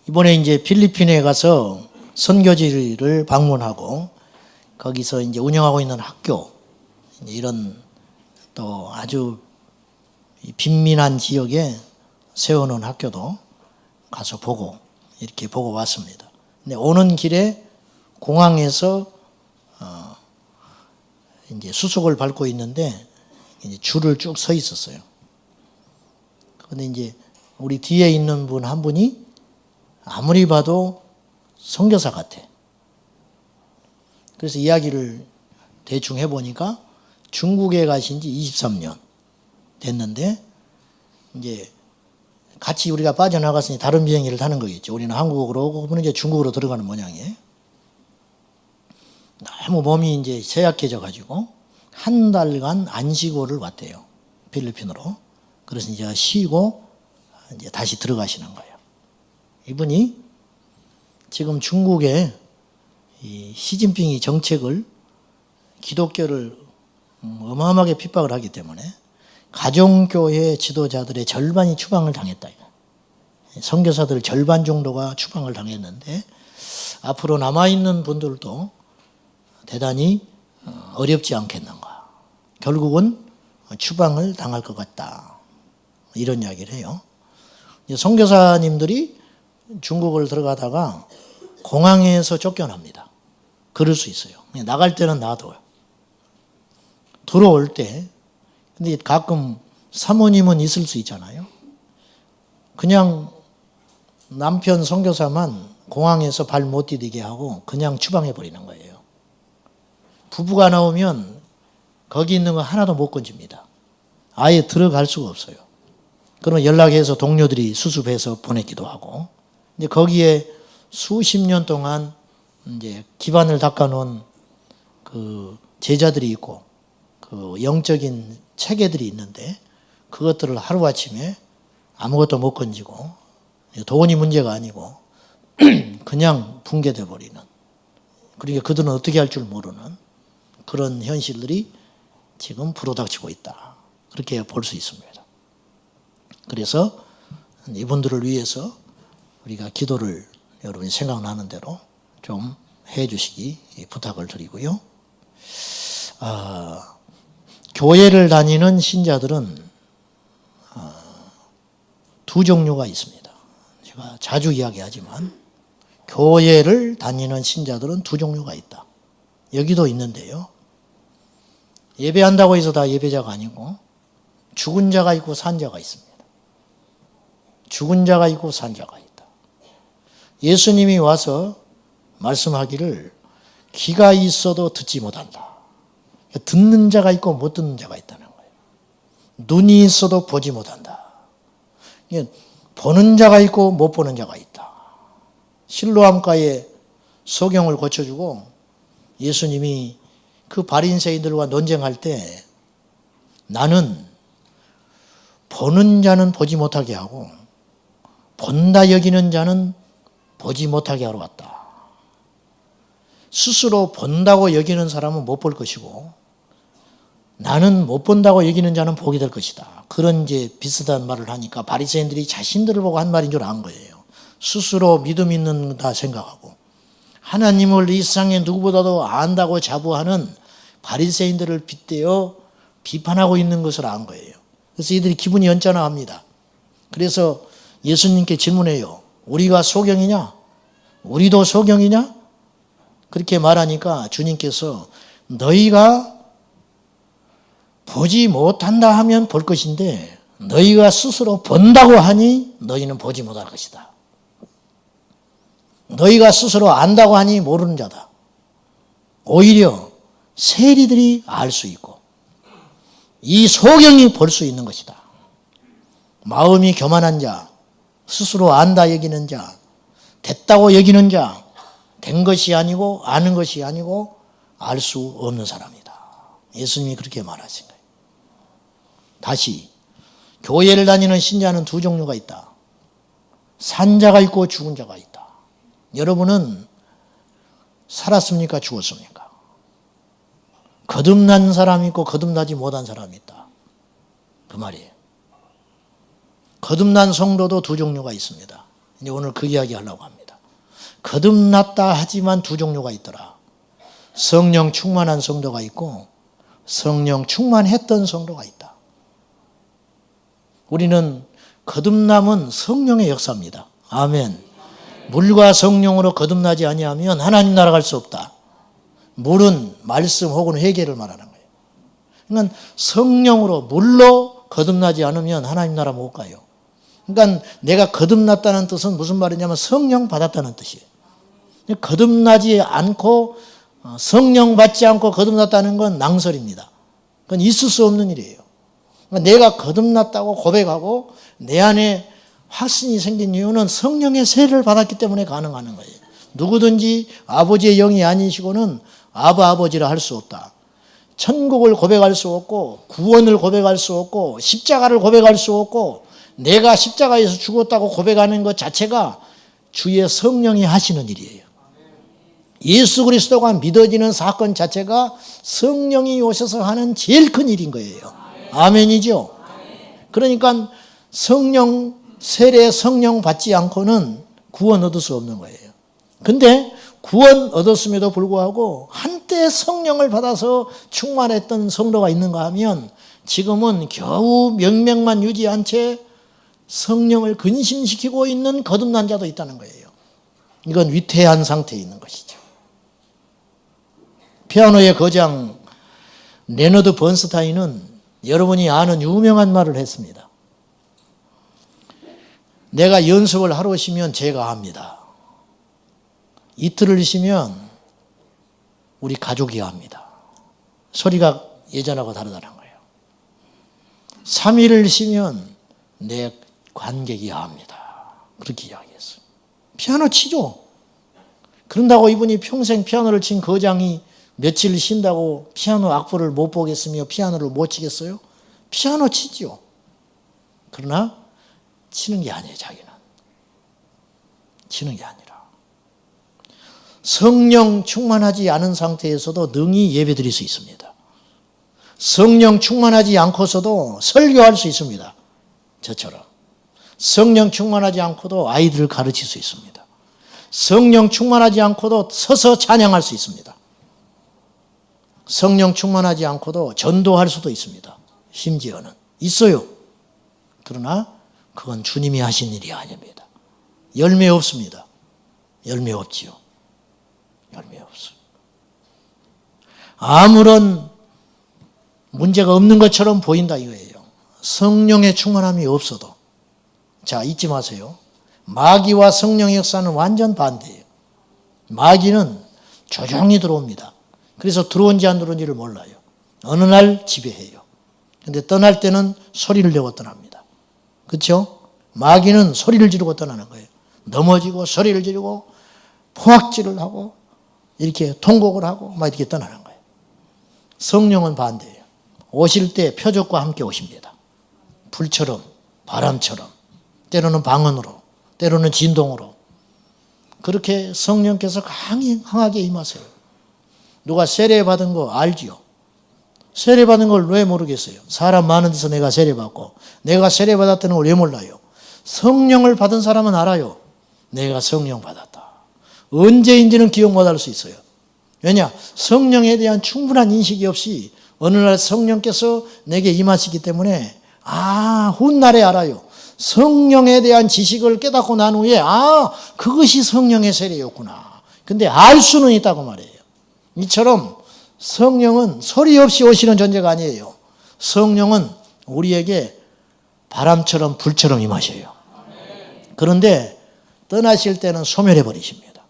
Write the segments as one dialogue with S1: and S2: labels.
S1: 이번에 이제 필리핀에 가서 선교지를 방문하고 거기서 이제 운영하고 있는 학교, 이런 또 아주 빈민한 지역에 세워놓은 학교도 가서 보고 이렇게 보고 왔습니다. 근데 오는 길에 공항에서 이제 수속을 밟고 있는데 이제 줄을 쭉 서 있었어요. 근데 이제 우리 뒤에 있는 분 한 분이 아무리 봐도 선교사 같아. 그래서 이야기를 대충 해보니까 중국에 가신 지 23년 됐는데 이제 같이 우리가 빠져나갔으니 다른 비행기를 타는 거겠죠. 우리는 한국으로 오고 그분은 이제 중국으로 들어가는 모양이에요. 너무 몸이 이제 쇠약해져 가지고 한 달간 안식오를 왔대요. 필리핀으로. 그래서 이제 쉬고 이제 다시 들어가시는 거예요. 이분이 지금 중국에 이 시진핑이 정책을 기독교를 어마어마하게 핍박을 하기 때문에 가정교회 지도자들의 절반이 추방을 당했다. 선교사들 절반 정도가 추방을 당했는데 앞으로 남아있는 분들도 대단히 어렵지 않겠는가. 결국은 추방을 당할 것 같다. 이런 이야기를 해요. 선교사님들이 중국을 들어가다가 공항에서 쫓겨납니다. 그럴 수 있어요. 나갈 때는 놔둬요. 들어올 때, 근데 가끔 사모님은 있을 수 있잖아요. 그냥 남편 선교사만 공항에서 발 못 디디게 하고 그냥 추방해 버리는 거예요. 부부가 나오면 거기 있는 거 하나도 못 건집니다. 아예 들어갈 수가 없어요. 그러면 연락해서 동료들이 수습해서 보내기도 하고, 이제 거기에 수십 년 동안 이제 기반을 닦아놓은 그 제자들이 있고, 그 영적인 체계들이 있는데, 그것들을 하루아침에 아무것도 못 건지고, 돈이 문제가 아니고, 그냥 붕괴돼 버리는, 그러니까 그들은 어떻게 할 줄 모르는 그런 현실들이 지금 불어닥치고 있다. 그렇게 볼 수 있습니다. 그래서 이분들을 위해서 우리가 기도를 여러분이 생각나는 대로 좀 해 주시기 부탁을 드리고요. 교회를 다니는 신자들은 두 종류가 있습니다. 제가 자주 이야기하지만 교회를 다니는 신자들은 두 종류가 있다. 여기도 있는데요. 예배한다고 해서 다 예배자가 아니고 죽은 자가 있고 산 자가 있습니다. 죽은 자가 있고 산 자가 있다. 예수님이 와서 말씀하기를 귀가 있어도 듣지 못한다. 듣는 자가 있고 못 듣는 자가 있다는 거예요. 눈이 있어도 보지 못한다. 보는 자가 있고 못 보는 자가 있다. 실로암가에 소경을 고쳐주고 예수님이 그 바리새인들과 논쟁할 때 나는 보는 자는 보지 못하게 하고 본다 여기는 자는 보지 못하게 하러 왔다. 스스로 본다고 여기는 사람은 못 볼 것이고 나는 못 본다고 여기는 자는 보게 될 것이다. 그런 이제 비슷한 말을 하니까 바리새인들이 자신들을 보고 한 말인 줄 안 거예요. 스스로 믿음 있는다 생각하고 하나님을 이 세상에 누구보다도 안다고 자부하는 바리새인들을 빗대어 비판하고 있는 것을 안 거예요. 그래서 이들이 기분이 연짠합니다. 그래서 예수님께 질문해요. 우리가 소경이냐? 우리도 소경이냐? 그렇게 말하니까 주님께서 너희가 보지 못한다 하면 볼 것인데 너희가 스스로 본다고 하니 너희는 보지 못할 것이다. 너희가 스스로 안다고 하니 모르는 자다. 오히려 세리들이 알 수 있고 이 소경이 볼 수 있는 것이다. 마음이 교만한 자, 스스로 안다 여기는 자, 됐다고 여기는 자, 된 것이 아니고 아는 것이 아니고 알 수 없는 사람이다. 예수님이 그렇게 말하신 거예요. 다시 교회를 다니는 신자는 두 종류가 있다. 산 자가 있고 죽은 자가 있다. 여러분은 살았습니까? 죽었습니까? 거듭난 사람이 있고 거듭나지 못한 사람이 있다. 그 말이에요. 거듭난 성도도 두 종류가 있습니다. 이제 오늘 그 이야기 하려고 합니다. 거듭났다 하지만 두 종류가 있더라. 성령 충만한 성도가 있고 성령 충만했던 성도가 있다. 우리는 거듭남은 성령의 역사입니다. 아멘. 물과 성령으로 거듭나지 아니하면 하나님 나라 갈 수 없다. 물은 말씀 혹은 회개를 말하는 거예요. 그러니까 성령으로 물로 거듭나지 않으면 하나님 나라 못 가요. 그러니까 내가 거듭났다는 뜻은 무슨 말이냐면 성령 받았다는 뜻이에요. 거듭나지 않고 성령 받지 않고 거듭났다는 건 낭설입니다. 그건 있을 수 없는 일이에요. 그러니까 내가 거듭났다고 고백하고 내 안에 확신이 생긴 이유는 성령의 세례를 받았기 때문에 가능한 거예요. 누구든지 아버지의 영이 아니시고는 아버지라 할 수 없다. 천국을 고백할 수 없고 구원을 고백할 수 없고 십자가를 고백할 수 없고 내가 십자가에서 죽었다고 고백하는 것 자체가 주의 성령이 하시는 일이에요. 예수 그리스도가 믿어지는 사건 자체가 성령이 오셔서 하는 제일 큰 일인 거예요. 아멘이죠? 그러니까 성령 세례 성령 받지 않고는 구원 얻을 수 없는 거예요. 근데 구원 얻었음에도 불구하고 한때 성령을 받아서 충만했던 성도가 있는가 하면 지금은 겨우 명맥만 유지한 채 성령을 근심시키고 있는 거듭난 자도 있다는 거예요. 이건 위태한 상태에 있는 것이죠. 피아노의 거장 레너드 번스타인은 여러분이 아는 유명한 말을 했습니다. 내가 연습을 하러 쉬면 제가 합니다. 이틀을 쉬면 우리 가족이 합니다. 소리가 예전하고 다르다는 거예요. 3일을 쉬면 내 관객이 합니다. 그렇게 이야기했어요. 피아노 치죠. 그런다고 이분이 평생 피아노를 친 거장이 며칠 쉰다고 피아노 악보를 못 보겠으며 피아노를 못 치겠어요? 피아노 치죠. 그러나 치는 게 아니에요, 자기는. 치는 게 아니라. 성령 충만하지 않은 상태에서도 능히 예배드릴 수 있습니다. 성령 충만하지 않고서도 설교할 수 있습니다. 저처럼. 성령 충만하지 않고도 아이들을 가르칠 수 있습니다. 성령 충만하지 않고도 서서 찬양할 수 있습니다. 성령 충만하지 않고도 전도할 수도 있습니다. 심지어는. 있어요. 그러나 그건 주님이 하신 일이 아닙니다. 열매 없습니다. 열매 없지요. 열매 없어요. 아무런 문제가 없는 것처럼 보인다 이거예요. 성령의 충만함이 없어도. 자, 잊지 마세요. 마귀와 성령의 역사는 완전 반대예요. 마귀는 조용히 들어옵니다. 그래서 들어온지 안 들어온지를 몰라요. 어느 날 지배해요. 근데 떠날 때는 소리를 내고 떠납니다. 그렇죠? 마귀는 소리를 지르고 떠나는 거예요. 넘어지고 소리를 지르고 포악질을 하고 이렇게 통곡을 하고 막 이렇게 떠나는 거예요. 성령은 반대예요. 오실 때 표적과 함께 오십니다. 불처럼 바람처럼 때로는 방언으로 때로는 진동으로 그렇게 성령께서 강하게 임하세요. 누가 세례받은 거 알지요? 세례받은 걸 왜 모르겠어요? 사람 많은 데서 내가 세례받고 내가 세례받았다는 걸 왜 몰라요? 성령을 받은 사람은 알아요. 내가 성령 받았다. 언제인지는 기억 못할 수 있어요. 왜냐? 성령에 대한 충분한 인식이 없이 어느 날 성령께서 내게 임하시기 때문에 훗날에 알아요. 성령에 대한 지식을 깨닫고 난 후에 그것이 성령의 세례였구나. 근데 알 수는 있다고 말이에요. 이처럼 성령은 소리 없이 오시는 존재가 아니에요. 성령은 우리에게 바람처럼 불처럼 임하셔요. 그런데 떠나실 때는 소멸해 버리십니다.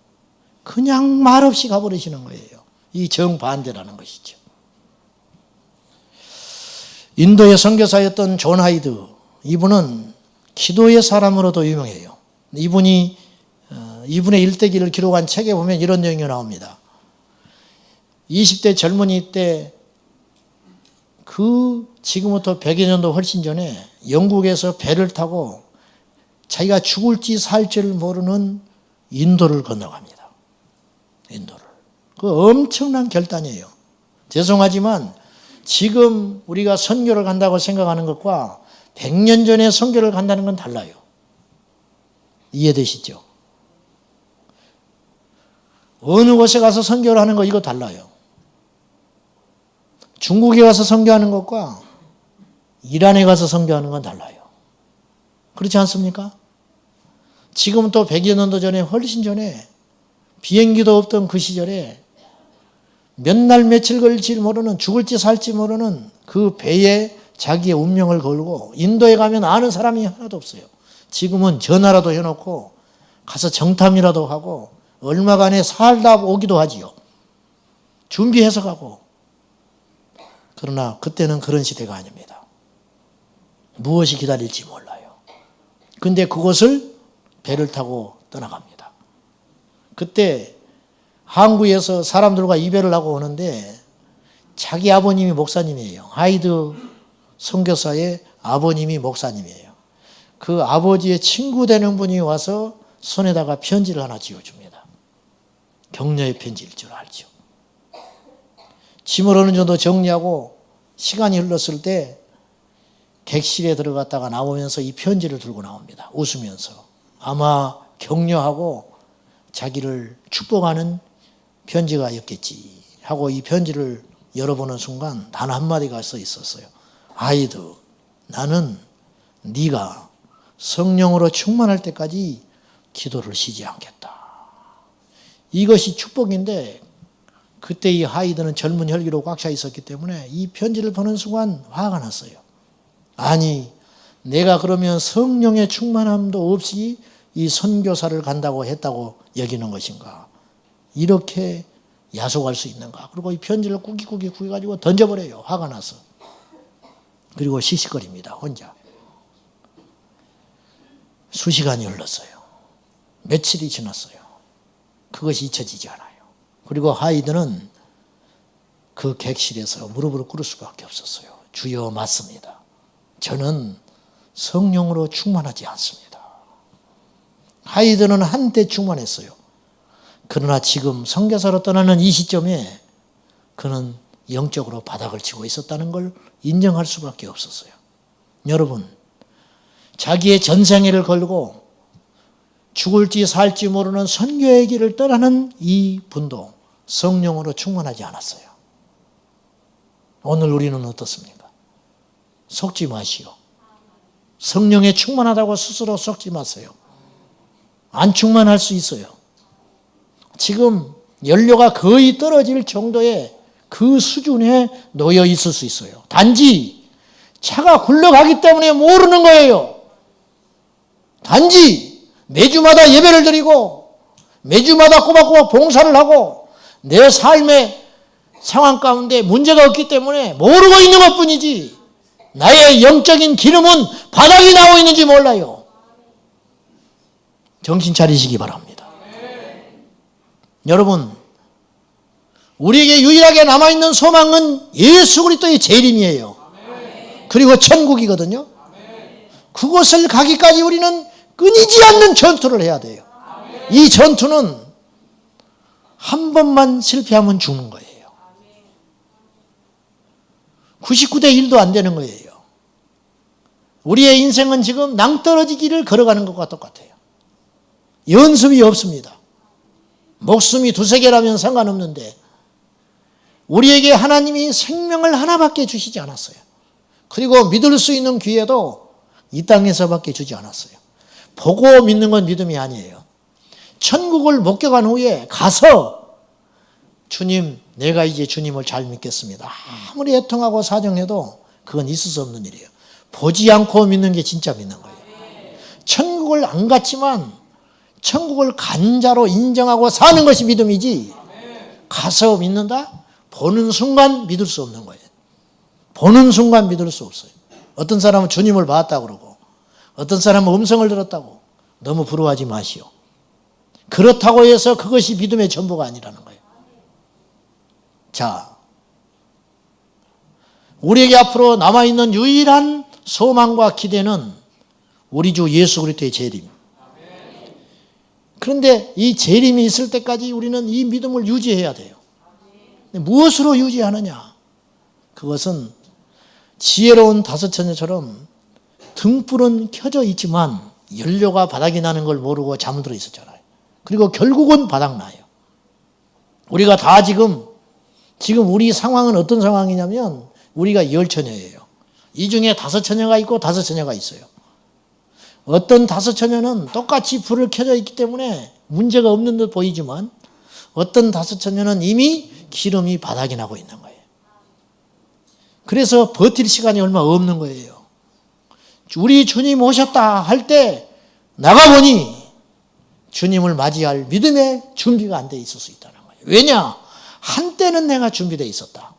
S1: 그냥 말없이 가버리시는 거예요. 이 정반대라는 것이죠. 인도의 선교사였던 존 하이드, 이분은 기도의 사람으로도 유명해요. 이분의 일대기를 기록한 책에 보면 이런 내용이 나옵니다. 20대 젊은이 때 지금부터 100여 년도 훨씬 전에 영국에서 배를 타고 자기가 죽을지 살지를 모르는 인도를 건너갑니다. 인도를. 그 엄청난 결단이에요. 죄송하지만 지금 우리가 선교를 간다고 생각하는 것과 100년 전에 선교를 간다는 건 달라요. 이해되시죠? 어느 곳에 가서 선교를 하는 거 이거 달라요. 중국에 가서 선교하는 것과 이란에 가서 선교하는 건 달라요. 그렇지 않습니까? 지금 또 100여 년도 전에, 훨씬 전에 비행기도 없던 그 시절에 몇 날 며칠 걸릴지 모르는, 죽을지 살지 모르는 그 배에 자기의 운명을 걸고 인도에 가면 아는 사람이 하나도 없어요. 지금은 전화라도 해놓고 가서 정탐이라도 하고 얼마간에 살다 오기도 하지요. 준비해서 가고. 그러나 그때는 그런 시대가 아닙니다. 무엇이 기다릴지 몰라요. 근데 그곳을 배를 타고 떠나갑니다. 그때 항구에서 사람들과 이별을 하고 오는데 자기 아버님이 목사님이에요. 하이드 선교사의 아버님이 목사님이에요. 그 아버지의 친구 되는 분이 와서 손에다가 편지를 하나 지어줍니다. 격려의 편지일 줄 알죠. 짐을 어느 정도 정리하고 시간이 흘렀을 때 객실에 들어갔다가 나오면서 이 편지를 들고 나옵니다. 웃으면서. 아마 격려하고 자기를 축복하는 편지가였겠지 하고 이 편지를 열어보는 순간 단 한마디가 써 있었어요. 아이드, 나는 네가 성령으로 충만할 때까지 기도를 쉬지 않겠다. 이것이 축복인데 그때 이 하이드는 젊은 혈기로 꽉 차 있었기 때문에 이 편지를 보는 순간 화가 났어요. 아니, 내가 그러면 성령의 충만함도 없이 이 선교사를 간다고 했다고 여기는 것인가? 이렇게 야속할 수 있는가? 그리고 이 편지를 꾸깃꾸깃 구겨가지고 던져버려요. 화가 나서. 그리고 씩씩거립니다. 혼자. 수시간이 흘렀어요. 며칠이 지났어요. 그것이 잊혀지지 않아요. 그리고 하이드는 그 객실에서 무릎을 꿇을 수밖에 없었어요. 주여, 맞습니다. 저는 성령으로 충만하지 않습니다. 하이드는 한때 충만했어요. 그러나 지금 선교사로 떠나는 이 시점에 그는 영적으로 바닥을 치고 있었다는 걸 인정할 수밖에 없었어요. 여러분, 자기의 전생애를 걸고 죽을지 살지 모르는 선교의 길을 떠나는 이 분도 성령으로 충만하지 않았어요. 오늘 우리는 어떻습니까? 속지 마시오. 성령에 충만하다고 스스로 속지 마세요. 안 충만할 수 있어요. 지금 연료가 거의 떨어질 정도의 그 수준에 놓여 있을 수 있어요. 단지 차가 굴러가기 때문에 모르는 거예요. 단지 매주마다 예배를 드리고 매주마다 꼬박꼬박 봉사를 하고 내 삶의 상황 가운데 문제가 없기 때문에 모르고 있는 것뿐이지 나의 영적인 기름은 바닥이 나오고 있는지 몰라요. 정신 차리시기 바랍니다. 여러분, 우리에게 유일하게 남아있는 소망은 예수 그리스도의 재림이에요. 그리고 천국이거든요. 그곳을 가기까지 우리는 끊이지 않는 전투를 해야 돼요. 이 전투는 한 번만 실패하면 죽는 거예요. 99대 1도 안 되는 거예요. 우리의 인생은 지금 낭떠러지기를 걸어가는 것과 똑같아요. 연습이 없습니다. 목숨이 두세 개라면 상관없는데 우리에게 하나님이 생명을 하나밖에 주시지 않았어요. 그리고 믿을 수 있는 기회도 이 땅에서밖에 주지 않았어요. 보고 믿는 건 믿음이 아니에요. 천국을 목격한 후에 가서 주님, 내가 이제 주님을 잘 믿겠습니다. 아무리 애통하고 사정해도 그건 있을 수 없는 일이에요. 보지 않고 믿는 게 진짜 믿는 거예요. 천국을 안 갔지만 천국을 간 자로 인정하고 사는 것이 믿음이지 가서 믿는다? 보는 순간 믿을 수 없는 거예요. 보는 순간 믿을 수 없어요. 어떤 사람은 주님을 봤다고 그러고 어떤 사람은 음성을 들었다고. 너무 부러워하지 마시오. 그렇다고 해서 그것이 믿음의 전부가 아니라는 거예요. 자, 우리에게 앞으로 남아있는 유일한 소망과 기대는 우리 주 예수 그리스도의 재림. 그런데 이 재림이 있을 때까지 우리는 이 믿음을 유지해야 돼요. 무엇으로 유지하느냐? 그것은 지혜로운 다섯 처녀처럼 등불은 켜져 있지만 연료가 바닥이 나는 걸 모르고 잠들어 있었잖아요. 그리고 결국은 바닥나요. 우리가 다 지금 우리 상황은 어떤 상황이냐면 우리가 열 처녀예요. 이 중에 5처녀가 있고 5처녀가 있어요. 어떤 5처녀는 똑같이 불을 켜져 있기 때문에 문제가 없는 듯 보이지만 어떤 5처녀는 이미 기름이 바닥이 나고 있는 거예요. 그래서 버틸 시간이 얼마 없는 거예요. 우리 주님 오셨다 할 때 나가보니 주님을 맞이할 믿음의 준비가 안 돼 있을 수 있다는 거예요. 왜냐? 한때는 내가 준비되어 있었다.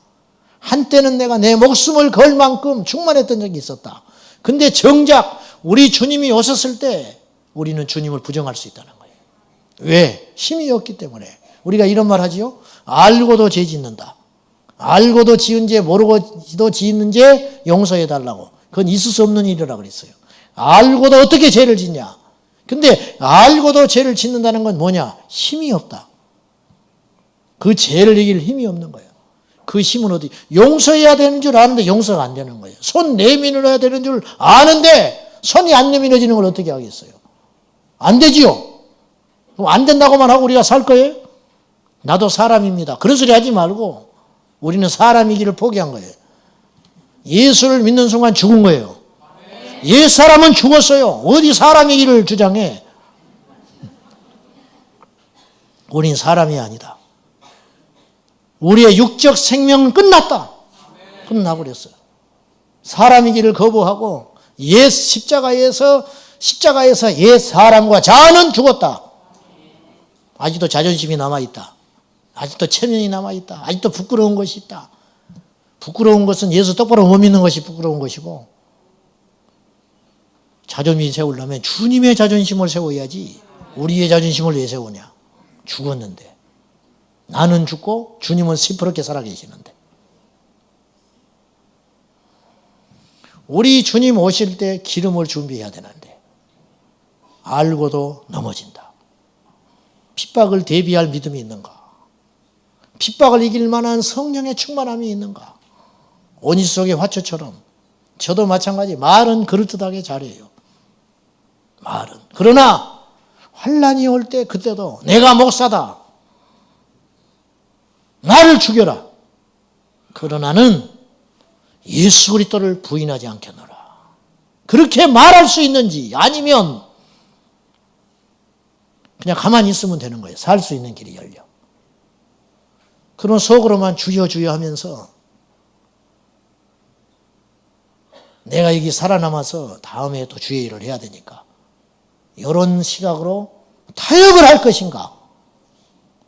S1: 한때는 내가 내 목숨을 걸 만큼 충만했던 적이 있었다. 근데 정작 우리 주님이 오셨을 때 우리는 주님을 부정할 수 있다는 거예요. 왜? 힘이 없기 때문에. 우리가 이런 말 하지요. 알고도 죄 짓는다. 알고도 지은 죄 모르고도 지은 죄 용서해 달라고. 그건 있을 수 없는 일이라 그랬어요. 알고도 어떻게 죄를 짓냐. 근데 알고도 죄를 짓는다는 건 뭐냐? 힘이 없다. 그 죄를 이길 힘이 없는 거예요. 그 힘은 어디? 용서해야 되는 줄 아는데 용서가 안 되는 거예요. 손 내밀어야 되는 줄 아는데 손이 안 내밀어지는 걸 어떻게 하겠어요? 안 되지요. 그럼 안 된다고만 하고 우리가 살 거예요? 나도 사람입니다. 그런 소리 하지 말고 우리는 사람이기를 포기한 거예요. 예수를 믿는 순간 죽은 거예요. 옛 사람은 죽었어요. 어디 사람이기를 주장해. 우린 사람이 아니다. 우리의 육적 생명은 끝났다. 끝나버렸어요. 사람이기를 거부하고 옛 십자가에서 옛 사람과 자아는 죽었다. 아직도 자존심이 남아있다. 아직도 체면이 남아있다. 아직도 부끄러운 것이 있다. 부끄러운 것은 예수 똑바로 못 믿는 것이 부끄러운 것이고, 자존심 세우려면 주님의 자존심을 세워야지 우리의 자존심을 왜 세우냐. 죽었는데. 나는 죽고 주님은 시퍼렇게 살아계시는데. 우리 주님 오실 때 기름을 준비해야 되는데 알고도 넘어진다. 핍박을 대비할 믿음이 있는가? 핍박을 이길 만한 성령의 충만함이 있는가? 온실 속의 화초처럼 저도 마찬가지 말은 그럴듯하게 잘해요. 말은. 그러나 환난이 올 때 그때도 내가 목사다. 나를 죽여라. 그러나는 예수 그리스도를 부인하지 않겠노라. 그렇게 말할 수 있는지 아니면 그냥 가만히 있으면 되는 거예요. 살 수 있는 길이 열려. 그런 속으로만 주여 주여 하면서 내가 여기 살아남아서 다음에 또 주의 일을 해야 되니까 이런 시각으로 타협을 할 것인가.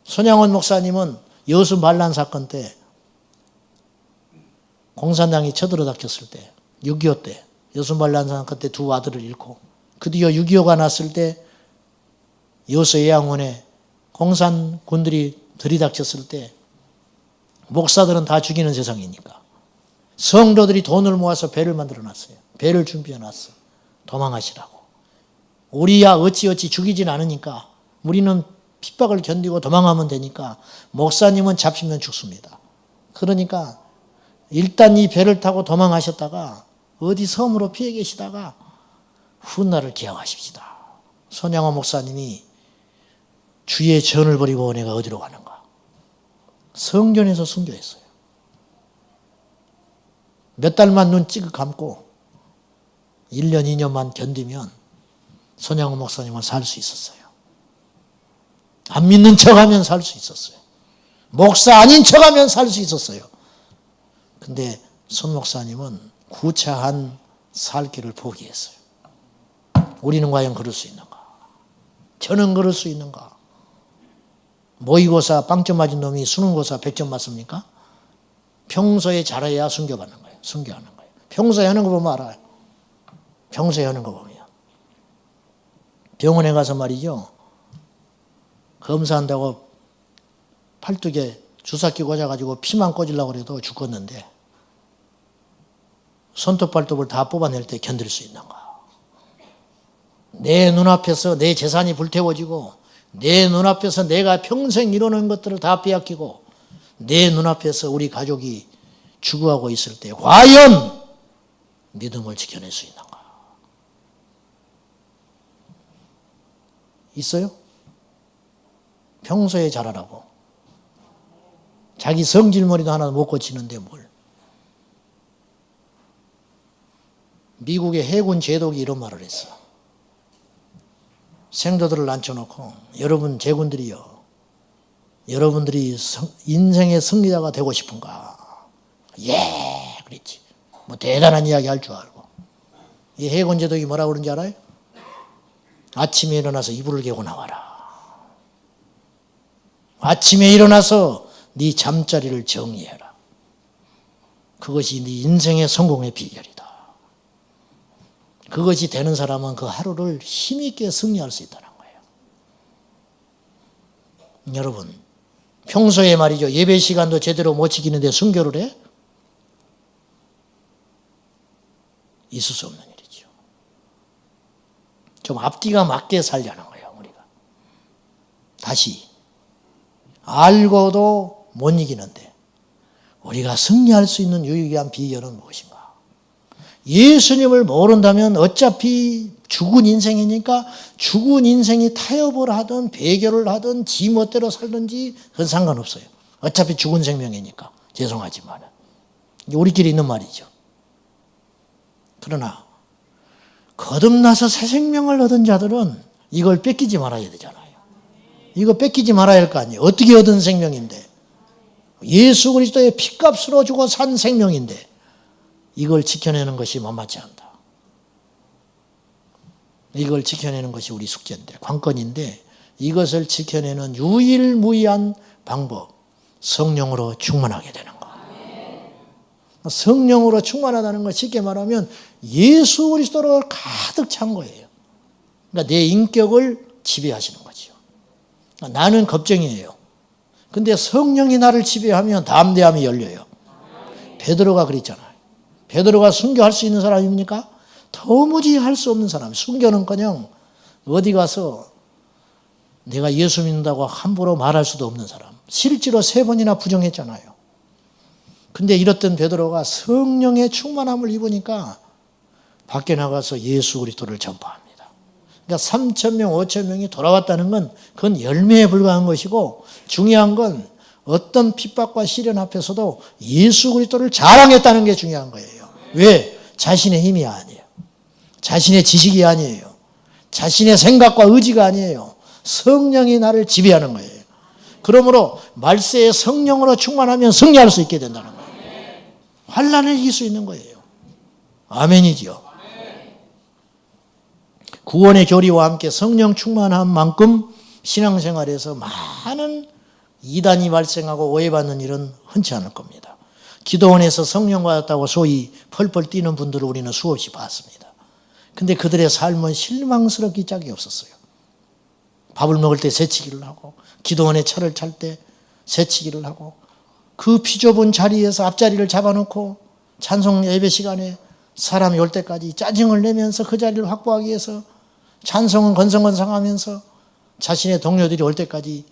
S1: 손양원 목사님은 여수 반란 사건 때 공산당이 쳐들어닥쳤을 때 6.25 때 여수 반란 사건 때 두 아들을 잃고 그 뒤에 6.25가 났을 때 여수 예양원에 공산군들이 들이닥쳤을 때 목사들은 다 죽이는 세상이니까 성도들이 돈을 모아서 배를 만들어놨어요. 배를 준비해놨어. 도망하시라고. 우리야 어찌어찌 죽이진 않으니까 우리는 핍박을 견디고 도망하면 되니까 목사님은 잡히면 죽습니다. 그러니까 일단 이 배를 타고 도망하셨다가 어디 섬으로 피해 계시다가 훗날을 기약하십시다. 손양호 목사님이 주의 전을 버리고 내가 어디로 가는가. 성전에서 순교했어요. 몇 달만 눈 찌그 감고 1년, 2년만 견디면 손양호 목사님은 살 수 있었어요. 안 믿는 척하면 살 수 있었어요. 목사 아닌 척하면 살 수 있었어요. 근데 손 목사님은 구차한 살 길을 포기했어요. 우리는 과연 그럴 수 있는가? 저는 그럴 수 있는가? 모의고사 빵점 맞은 놈이 수능고사 100점 맞습니까? 평소에 잘해야 순교받는 거예요. 순교하는 거예요. 평소에 하는 거 보면 알아요. 평소에 하는 거 보면. 병원에 가서 말이죠. 검사한다고 팔뚝에 주사기 꽂아가지고 피만 꽂으려고 그래도 죽었는데 손톱 발톱을 다 뽑아낼 때 견딜 수 있는가? 내 눈앞에서 내 재산이 불태워지고 내 눈앞에서 내가 평생 이루는 것들을 다 빼앗기고 내 눈앞에서 우리 가족이 죽어가고 있을 때 과연 믿음을 지켜낼 수 있는가? 있어요? 평소에 잘하라고. 자기 성질머리도 하나 못 고치는데 뭘. 미국의 해군 제독이 이런 말을 했어. 생도들을 앉혀놓고 여러분 제군들이요. 여러분들이 인생의 승리자가 되고 싶은가? 예, 그랬지. 뭐 대단한 이야기 할 줄 알고. 이 해군 제독이 뭐라고 그런지 알아요? 아침에 일어나서 이불을 개고 나와라. 아침에 일어나서 네 잠자리를 정리해라. 그것이 네 인생의 성공의 비결이다. 그것이 되는 사람은 그 하루를 힘있게 승리할 수 있다는 거예요. 여러분, 평소에 말이죠. 예배 시간도 제대로 못 지키는데 순교를 해? 있을 수 없는 일이죠. 좀 앞뒤가 맞게 살자는 거예요, 우리가. 다시. 알고도 못 이기는데 우리가 승리할 수 있는 유일한 비결은 무엇인가? 예수님을 모른다면 어차피 죽은 인생이니까 죽은 인생이 타협을 하든 배교를 하든 지 멋대로 살든지 그건 상관없어요. 어차피 죽은 생명이니까. 죄송하지만. 우리끼리 있는 말이죠. 그러나 거듭나서 새 생명을 얻은 자들은 이걸 뺏기지 말아야 되잖아요. 이거 뺏기지 말아야 할 거 아니에요. 어떻게 얻은 생명인데. 예수 그리스도의 피값으로 주고 산 생명인데 이걸 지켜내는 것이 만만치 않다. 이걸 지켜내는 것이 우리 숙제인데, 관건인데 이것을 지켜내는 유일무이한 방법, 성령으로 충만하게 되는 것. 성령으로 충만하다는 것 쉽게 말하면 예수 그리스도로 가득 찬 거예요. 그러니까 내 인격을 지배하시는 거죠. 나는 겁쟁이에요. 근데 성령이 나를 지배하면 담대함이 열려요. 베드로가 그랬잖아요. 베드로가 순교할 수 있는 사람입니까? 도무지 할 수 없는 사람. 순교는커녕 어디 가서 내가 예수 믿는다고 함부로 말할 수도 없는 사람. 실제로 3번이나 부정했잖아요. 근데 이렇던 베드로가 성령의 충만함을 입으니까 밖에 나가서 예수 그리스도를 전파합니다. 그러니까 3,000명, 5,000명이 돌아왔다는 건 그건 열매에 불과한 것이고 중요한 건 어떤 핍박과 시련 앞에서도 예수 그리스도를 자랑했다는 게 중요한 거예요. 왜? 자신의 힘이 아니에요. 자신의 지식이 아니에요. 자신의 생각과 의지가 아니에요. 성령이 나를 지배하는 거예요. 그러므로 말세에 성령으로 충만하면 승리할 수 있게 된다는 거예요. 환난을 이길 수 있는 거예요. 아멘이지요. 구원의 교리와 함께 성령 충만한 만큼 신앙생활에서 많은 이단이 발생하고 오해받는 일은 흔치 않을 겁니다. 기도원에서 성령 받았다고 소위 펄펄 뛰는 분들을 우리는 수없이 봤습니다. 근데 그들의 삶은 실망스럽기 짝이 없었어요. 밥을 먹을 때 새치기를 하고 기도원에 차를 찰 때 새치기를 하고 그 비좁은 자리에서 앞자리를 잡아놓고 찬송 예배 시간에 사람이 올 때까지 짜증을 내면서 그 자리를 확보하기 위해서 찬송은 건성건성하면서 자신의 동료들이 올 때까지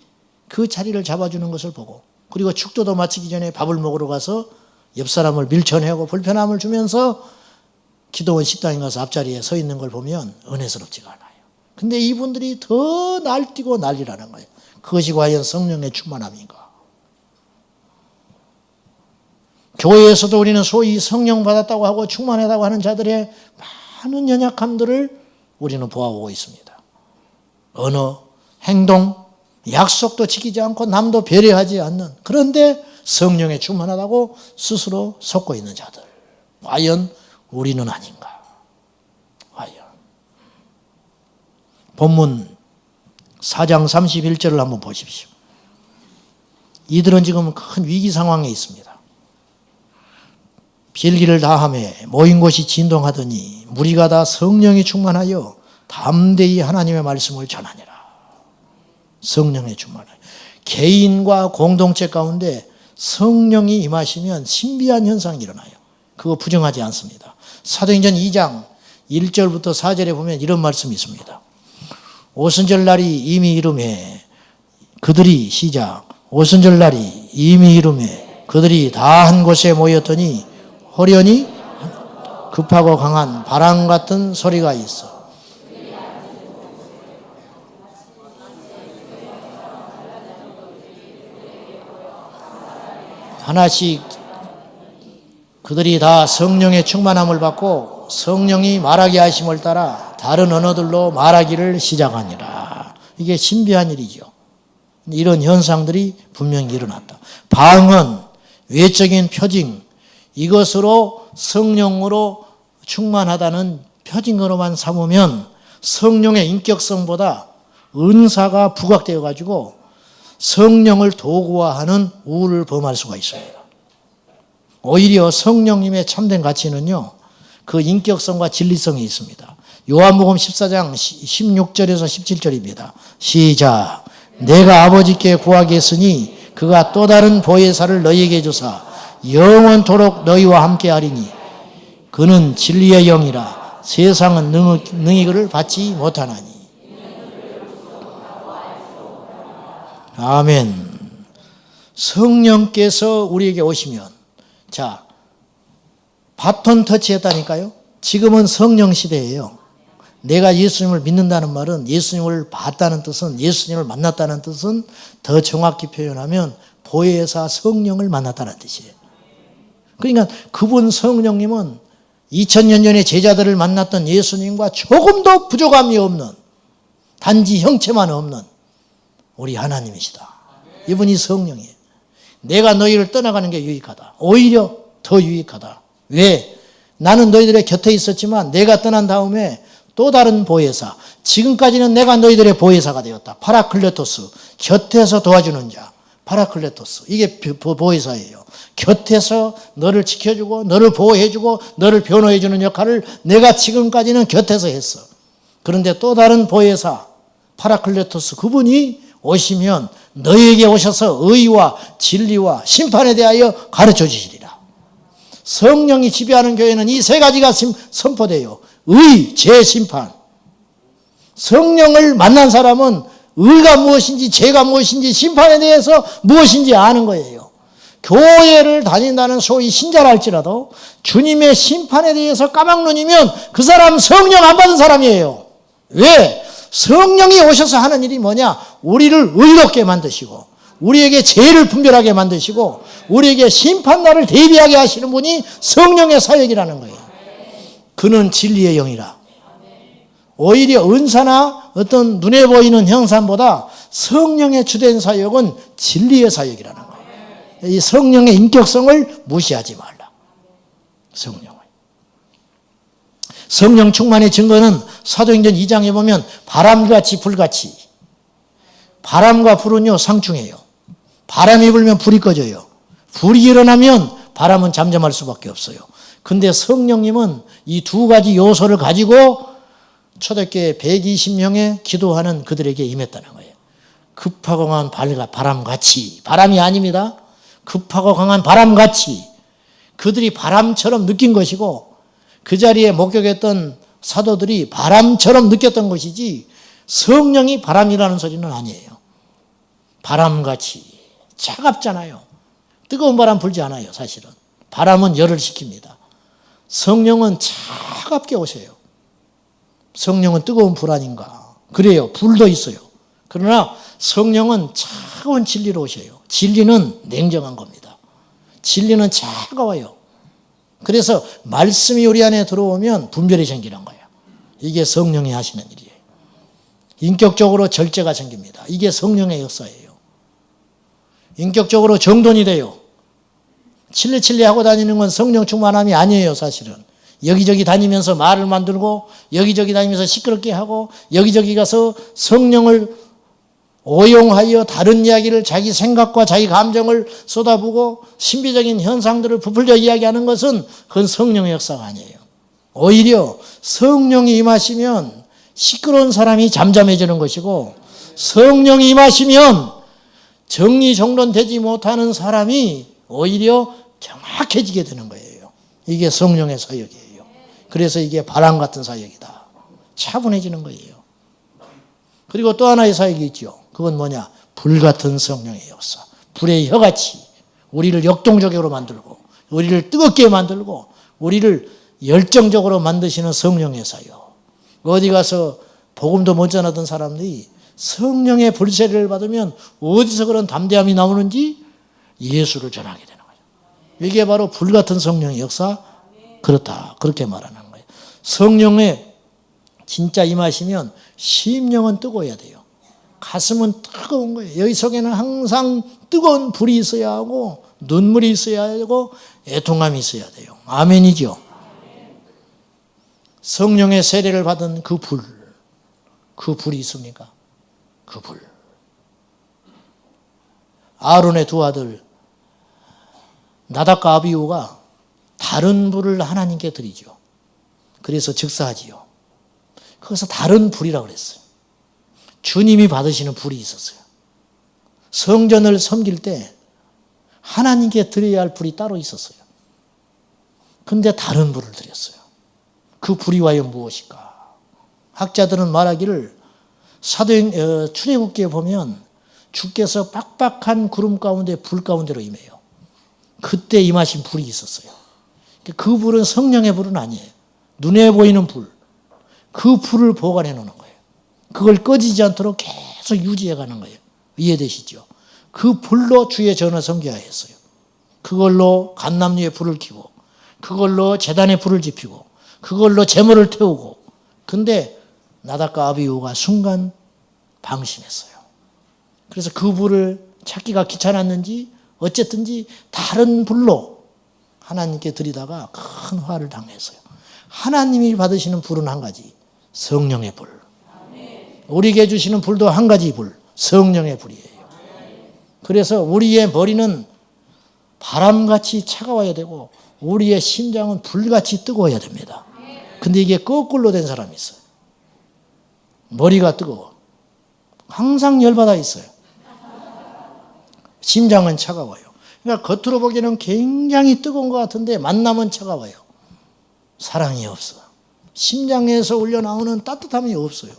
S1: 그 자리를 잡아주는 것을 보고 그리고 축도도 마치기 전에 밥을 먹으러 가서 옆 사람을 밀쳐내고 불편함을 주면서 기도원 식당에 가서 앞자리에 서 있는 걸 보면 은혜스럽지가 않아요. 근데 이분들이 더 날뛰고 난리라는 거예요. 그것이 과연 성령의 충만함인가? 교회에서도 우리는 소위 성령 받았다고 하고 충만하다고 하는 자들의 많은 연약함들을 우리는 보아오고 있습니다. 언어, 행동, 약속도 지키지 않고 남도 배려하지 않는 그런데 성령에 충만하다고 스스로 속고 있는 자들. 과연 우리는 아닌가? 과연. 본문 4장 31절을 한번 보십시오. 이들은 지금 큰 위기 상황에 있습니다. 필기를 다하며 모인 곳이 진동하더니 무리가 다 성령이 충만하여 담대히 하나님의 말씀을 전하니라. 성령의 충만하여. 개인과 공동체 가운데 성령이 임하시면 신비한 현상이 일어나요. 그거 부정하지 않습니다. 사도행전 2장 1절부터 4절에 보면 이런 말씀이 있습니다. 오순절 날이 이미 이름에 그들이 시작. 오순절 날이 이미 이름에 그들이 다 한 곳에 모였더니 호련히 급하고 강한 바람 같은 소리가 있어. 하나씩 그들이 다 성령의 충만함을 받고 성령이 말하게 하심을 따라 다른 언어들로 말하기를 시작하니라. 이게 신비한 일이죠. 이런 현상들이 분명히 일어났다. 방언, 외적인 표징, 이것으로 성령으로 충만하다는 표징으로만 삼으면 성령의 인격성보다 은사가 부각되어 가지고 성령을 도구화하는 우를 범할 수가 있습니다. 오히려 성령님의 참된 가치는요, 그 인격성과 진리성이 있습니다. 요한복음 14장 16절에서 17절입니다. 시작. 내가 아버지께 구하겠으니 그가 또 다른 보혜사를 너희에게 주사 영원토록 너희와 함께 하리니 그는 진리의 영이라 세상은 능히 그를 받지 못하나니. 아멘. 성령께서 우리에게 오시면, 자, 바톤 터치했다니까요. 지금은 성령 시대예요. 내가 예수님을 믿는다는 말은, 예수님을 봤다는 뜻은, 예수님을 만났다는 뜻은 더 정확히 표현하면 보혜사 성령을 만났다는 뜻이에요. 그러니까 그분 성령님은 2000년 전에 제자들을 만났던 예수님과 조금도 부족함이 없는, 단지 형체만 없는 우리 하나님이시다. 이분이 성령이에요. 내가 너희를 떠나가는 게 유익하다. 오히려 더 유익하다. 왜? 나는 너희들의 곁에 있었지만 내가 떠난 다음에 또 다른 보혜사, 지금까지는 내가 너희들의 보혜사가 되었다. 파라클레토스, 곁에서 도와주는 자. 파라클레토스, 이게 보혜사예요. 곁에서 너를 지켜주고 너를 보호해주고 너를 변호해주는 역할을 내가 지금까지는 곁에서 했어. 그런데 또 다른 보혜사 파라클레토스, 그분이 오시면 너희에게 오셔서 의와 진리와 심판에 대하여 가르쳐 주시리라. 성령이 지배하는 교회는 이 세 가지가 선포돼요. 의, 죄, 심판. 성령을 만난 사람은 의가 무엇인지 죄가 무엇인지 심판에 대해서 무엇인지 아는 거예요. 교회를 다닌다는 소위 신자라 할지라도 주님의 심판에 대해서 까막눈이면 그 사람 성령 안 받은 사람이에요. 왜? 성령이 오셔서 하는 일이 뭐냐? 우리를 의롭게 만드시고 우리에게 죄를 분별하게 만드시고 우리에게 심판날을 대비하게 하시는 분이 성령의 사역이라는 거예요. 그는 진리의 영이라. 오히려 은사나 어떤 눈에 보이는 형상보다 성령의 주된 사역은 진리의 사역이라는 거예요. 이 성령의 인격성을 무시하지 말라. 성령 충만의 증거는 사도행전 2장에 보면 바람같이 불같이. 바람과 불은요 상충해요. 바람이 불면 불이 꺼져요. 불이 일어나면 바람은 잠잠할 수밖에 없어요. 근데 성령님은 이 두 가지 요소를 가지고 초대교회 120명의 기도하는 그들에게 임했다는 거예요. 급하고 강한 바람같이. 바람이 아닙니다. 급하고 강한 바람같이. 그들이 바람처럼 느낀 것이고 그 자리에 목격했던 사도들이 바람처럼 느꼈던 것이지 성령이 바람이라는 소리는 아니에요. 바람같이. 차갑잖아요. 뜨거운 바람 불지 않아요, 사실은. 바람은 열을 식힙니다. 성령은 차갑게 오세요. 성령은 뜨거운 불 아닌가? 그래요. 불도 있어요. 그러나 성령은 차가운 진리로 오셔요. 진리는 냉정한 겁니다. 진리는 차가워요. 그래서 말씀이 우리 안에 들어오면 분별이 생기는 거예요. 이게 성령이 하시는 일이에요. 인격적으로 절제가 생깁니다. 이게 성령의 역사예요. 인격적으로 정돈이 돼요. 칠레칠레 하고 다니는 건 성령 충만함이 아니에요, 사실은. 여기저기 다니면서 말을 만들고 여기저기 다니면서 시끄럽게 하고 여기저기 가서 성령을 오용하여 다른 이야기를 자기 생각과 자기 감정을 쏟아부고 신비적인 현상들을 부풀려 이야기하는 것은 그건 성령의 역사가 아니에요. 오히려 성령이 임하시면 시끄러운 사람이 잠잠해지는 것이고 성령이 임하시면 정리정돈되지 못하는 사람이 오히려 정확해지게 되는 거예요. 이게 성령의 사역이에요. 그래서 이게 바람 같은 사역이다. 차분해지는 거예요. 그리고 또 하나의 사역이 있죠. 그건 뭐냐? 불 같은 성령의 역사. 불의 혀같이 우리를 역동적으로 만들고 우리를 뜨겁게 만들고 우리를 열정적으로 만드시는 성령의 사역. 어디 가서 복음도 못 전하던 사람들이 성령의 불세례를 받으면 어디서 그런 담대함이 나오는지 예수를 전하게 되는 거예요. 이게 바로 불같은 성령의 역사. 그렇다. 그렇게 말하는 거예요. 성령에 진짜 임하시면 심령은 뜨거워야 돼요. 가슴은 뜨거운 거예요. 여기 속에는 항상 뜨거운 불이 있어야 하고 눈물이 있어야 하고 애통함이 있어야 돼요. 아멘이죠. 성령의 세례를 받은 그 불이 있습니까? 그 불. 아론의 두 아들 나답과 아비후가 다른 불을 하나님께 드리죠. 그래서 즉사하지요. 그래서 다른 불이라고 그랬어요. 주님이 받으시는 불이 있었어요. 성전을 섬길 때 하나님께 드려야 할 불이 따로 있었어요. 근데 다른 불을 드렸어요. 그 불이 과연 무엇일까? 학자들은 말하기를 출애굽기에 보면 주께서 빡빡한 구름 가운데 불 가운데로 임해요. 그때 임하신 불이 있었어요. 그 불은 성령의 불은 아니에요. 눈에 보이는 불. 그 불을 보관해 놓는 거예요. 그걸 꺼지지 않도록 계속 유지해 가는 거예요. 이해되시죠? 그 불로 주의 전을 섬겨야 했어요. 그걸로 감람류의 불을 켜고 그걸로 제단의 불을 지피고 그걸로 제물을 태우고. 근데 나답과 아비후가 순간 방심했어요. 그래서 그 불을 찾기가 귀찮았는지 어쨌든지 다른 불로 하나님께 드리다가 큰 화를 당했어요. 하나님이 받으시는 불은 한 가지, 성령의 불. 우리에게 주시는 불도 한 가지 불, 성령의 불이에요. 그래서 우리의 머리는 바람같이 차가워야 되고 우리의 심장은 불같이 뜨거워야 됩니다. 근데 이게 거꾸로 된 사람이 있어요. 머리가 뜨거워. 항상 열받아 있어요. 심장은 차가워요. 그러니까 겉으로 보기에는 굉장히 뜨거운 것 같은데 만나면 차가워요. 사랑이 없어. 심장에서 올려나오는 따뜻함이 없어요.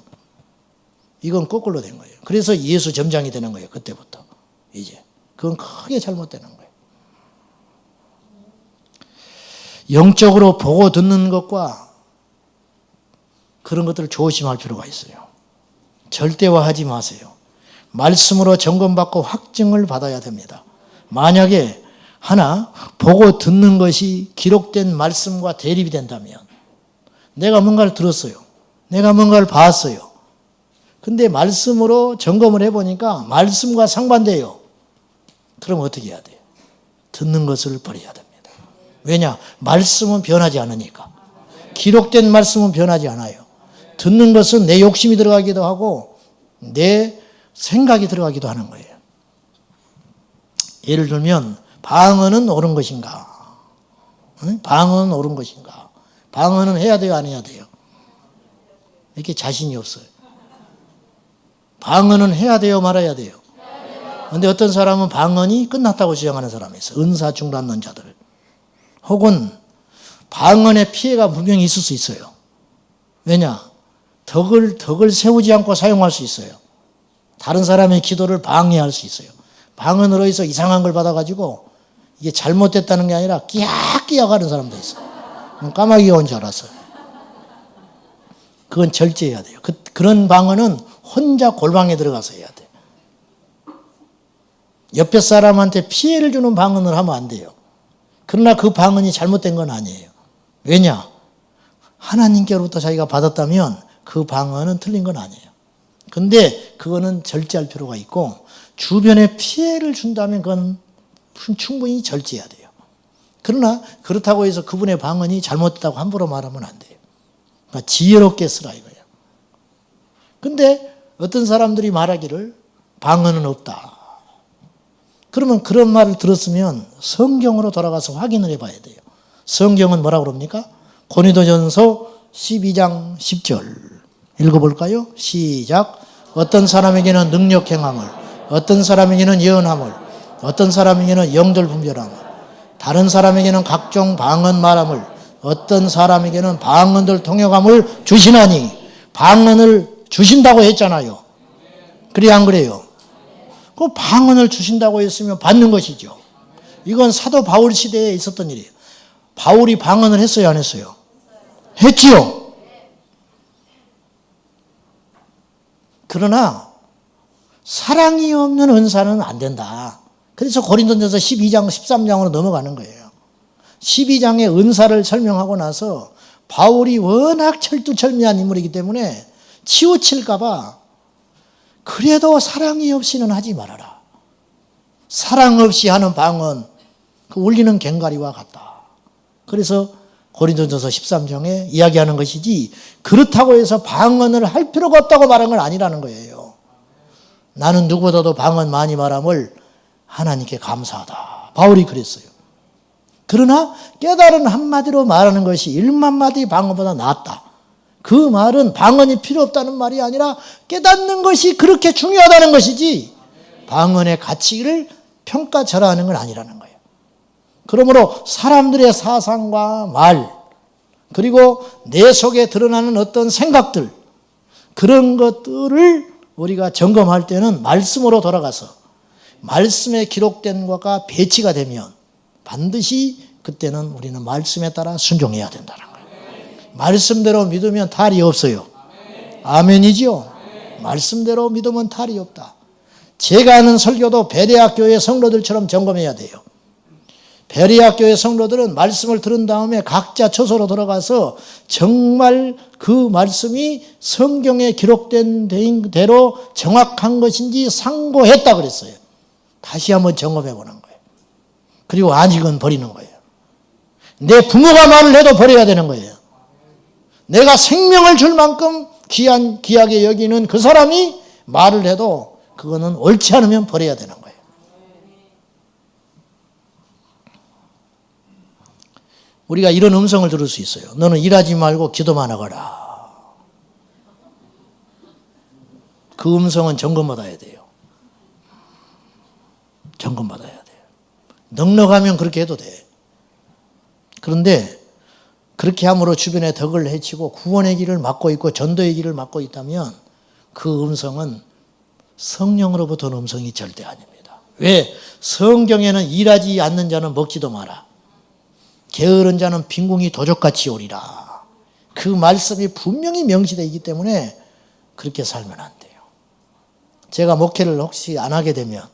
S1: 이건 거꾸로 된 거예요. 그래서 예수 점장이 되는 거예요. 그때부터. 이제. 그건 크게 잘못되는 거예요. 영적으로 보고 듣는 것과 그런 것들을 조심할 필요가 있어요. 절대화하지 마세요. 말씀으로 점검받고 확증을 받아야 됩니다. 만약에 하나 보고 듣는 것이 기록된 말씀과 대립이 된다면 내가 뭔가를 들었어요. 내가 뭔가를 봤어요. 근데 말씀으로 점검을 해보니까 말씀과 상반돼요. 그럼 어떻게 해야 돼요? 듣는 것을 버려야 됩니다. 왜냐? 말씀은 변하지 않으니까. 기록된 말씀은 변하지 않아요. 듣는 것은 내 욕심이 들어가기도 하고 내 생각이 들어가기도 하는 거예요. 예를 들면 방언은 옳은 것인가? 방언은 옳은 것인가? 방언은 해야 돼요? 안 해야 돼요? 이렇게 자신이 없어요. 방언은 해야 돼요? 말아야 돼요? 그런데 어떤 사람은 방언이 끝났다고 주장하는 사람이 있어요. 은사 중단론자들. 혹은 방언의 피해가 분명히 있을 수 있어요. 왜냐? 덕을 세우지 않고 사용할 수 있어요. 다른 사람의 기도를 방해할 수 있어요. 방언으로 해서 이상한 걸 받아가지고 이게 잘못됐다는 게 아니라 끼약끼약 하는 사람도 있어요. 까마귀가 온 줄 알았어요. 그건 절제해야 돼요. 그런 방언은 혼자 골방에 들어가서 해야 돼요. 옆에 사람한테 피해를 주는 방언을 하면 안 돼요. 그러나 그 방언이 잘못된 건 아니에요. 왜냐? 하나님께로부터 자기가 받았다면 그 방언은 틀린 건 아니에요. 근데 그거는 절제할 필요가 있고 주변에 피해를 준다면 그건 충분히 절제해야 돼요. 그러나 그렇다고 해서 그분의 방언이 잘못됐다고 함부로 말하면 안 돼요. 그러니까 지혜롭게 쓰라 이거예요. 근데 어떤 사람들이 말하기를 방언은 없다. 그러면 그런 말을 들었으면 성경으로 돌아가서 확인을 해봐야 돼요. 성경은 뭐라고 그럽니까? 고린도전서 12장 10절 읽어볼까요? 시작. 어떤 사람에게는 능력 행함을, 어떤 사람에게는 예언함을, 어떤 사람에게는 영들 분별함을, 다른 사람에게는 각종 방언 말함을, 어떤 사람에게는 방언들 통역함을 주시나니. 방언을 주신다고 했잖아요. 그래 안 그래요? 그 방언을 주신다고 했으면 받는 것이죠. 이건 사도 바울 시대에 있었던 일이에요. 바울이 방언을 했어요, 안 했어요? 했지요. 그러나 사랑이 없는 은사는 안 된다. 그래서 고린도전서 12장, 13장으로 넘어가는 거예요. 12장의 은사를 설명하고 나서 바울이 워낙 철두철미한 인물이기 때문에 치우칠까 봐 그래도 사랑이 없이는 하지 말아라. 사랑 없이 하는 방언, 그 울리는 괭가리와 같다. 그래서 고린도전서 13장에 이야기하는 것이지 그렇다고 해서 방언을 할 필요가 없다고 말한 건 아니라는 거예요. 나는 누구보다도 방언 많이 말함을 하나님께 감사하다. 바울이 그랬어요. 그러나 깨달은 한마디로 말하는 것이 1만 마디 방언보다 낫다. 그 말은 방언이 필요 없다는 말이 아니라 깨닫는 것이 그렇게 중요하다는 것이지 방언의 가치를 평가절하하는 건 아니라는 거예요. 그러므로 사람들의 사상과 말, 그리고 내 속에 드러나는 어떤 생각들, 그런 것들을 우리가 점검할 때는 말씀으로 돌아가서 말씀에 기록된 것과 배치가 되면 반드시 그때는 우리는 말씀에 따라 순종해야 된다는 거예요. 말씀대로 믿으면 탈이 없어요. 아멘이지요? 말씀대로 믿으면 탈이 없다. 제가 하는 설교도 베레아 교회 성도들처럼 점검해야 돼요. 베레아 교회 성도들은 말씀을 들은 다음에 각자 처소로 들어가서 정말 그 말씀이 성경에 기록된 대로 정확한 것인지 상고했다 그랬어요. 다시 한번 점검해 보는 거예요. 그리고 아직은 버리는 거예요. 내 부모가 말을 해도 버려야 되는 거예요. 내가 생명을 줄 만큼 귀하게 여기는 그 사람이 말을 해도 그거는 옳지 않으면 버려야 되는 거예요. 우리가 이런 음성을 들을 수 있어요. 너는 일하지 말고 기도만 하거라. 그 음성은 점검받아야 돼요. 점검받아야 돼요. 넉넉하면 그렇게 해도 돼. 그런데 그렇게 함으로 주변에 덕을 해치고 구원의 길을 막고 있고 전도의 길을 막고 있다면 그 음성은 성령으로부터 온 음성이 절대 아닙니다. 왜? 성경에는 일하지 않는 자는 먹지도 마라. 게으른 자는 빈궁이 도적같이 오리라. 그 말씀이 분명히 명시되어 있기 때문에 그렇게 살면 안 돼요. 제가 목회를 혹시 안 하게 되면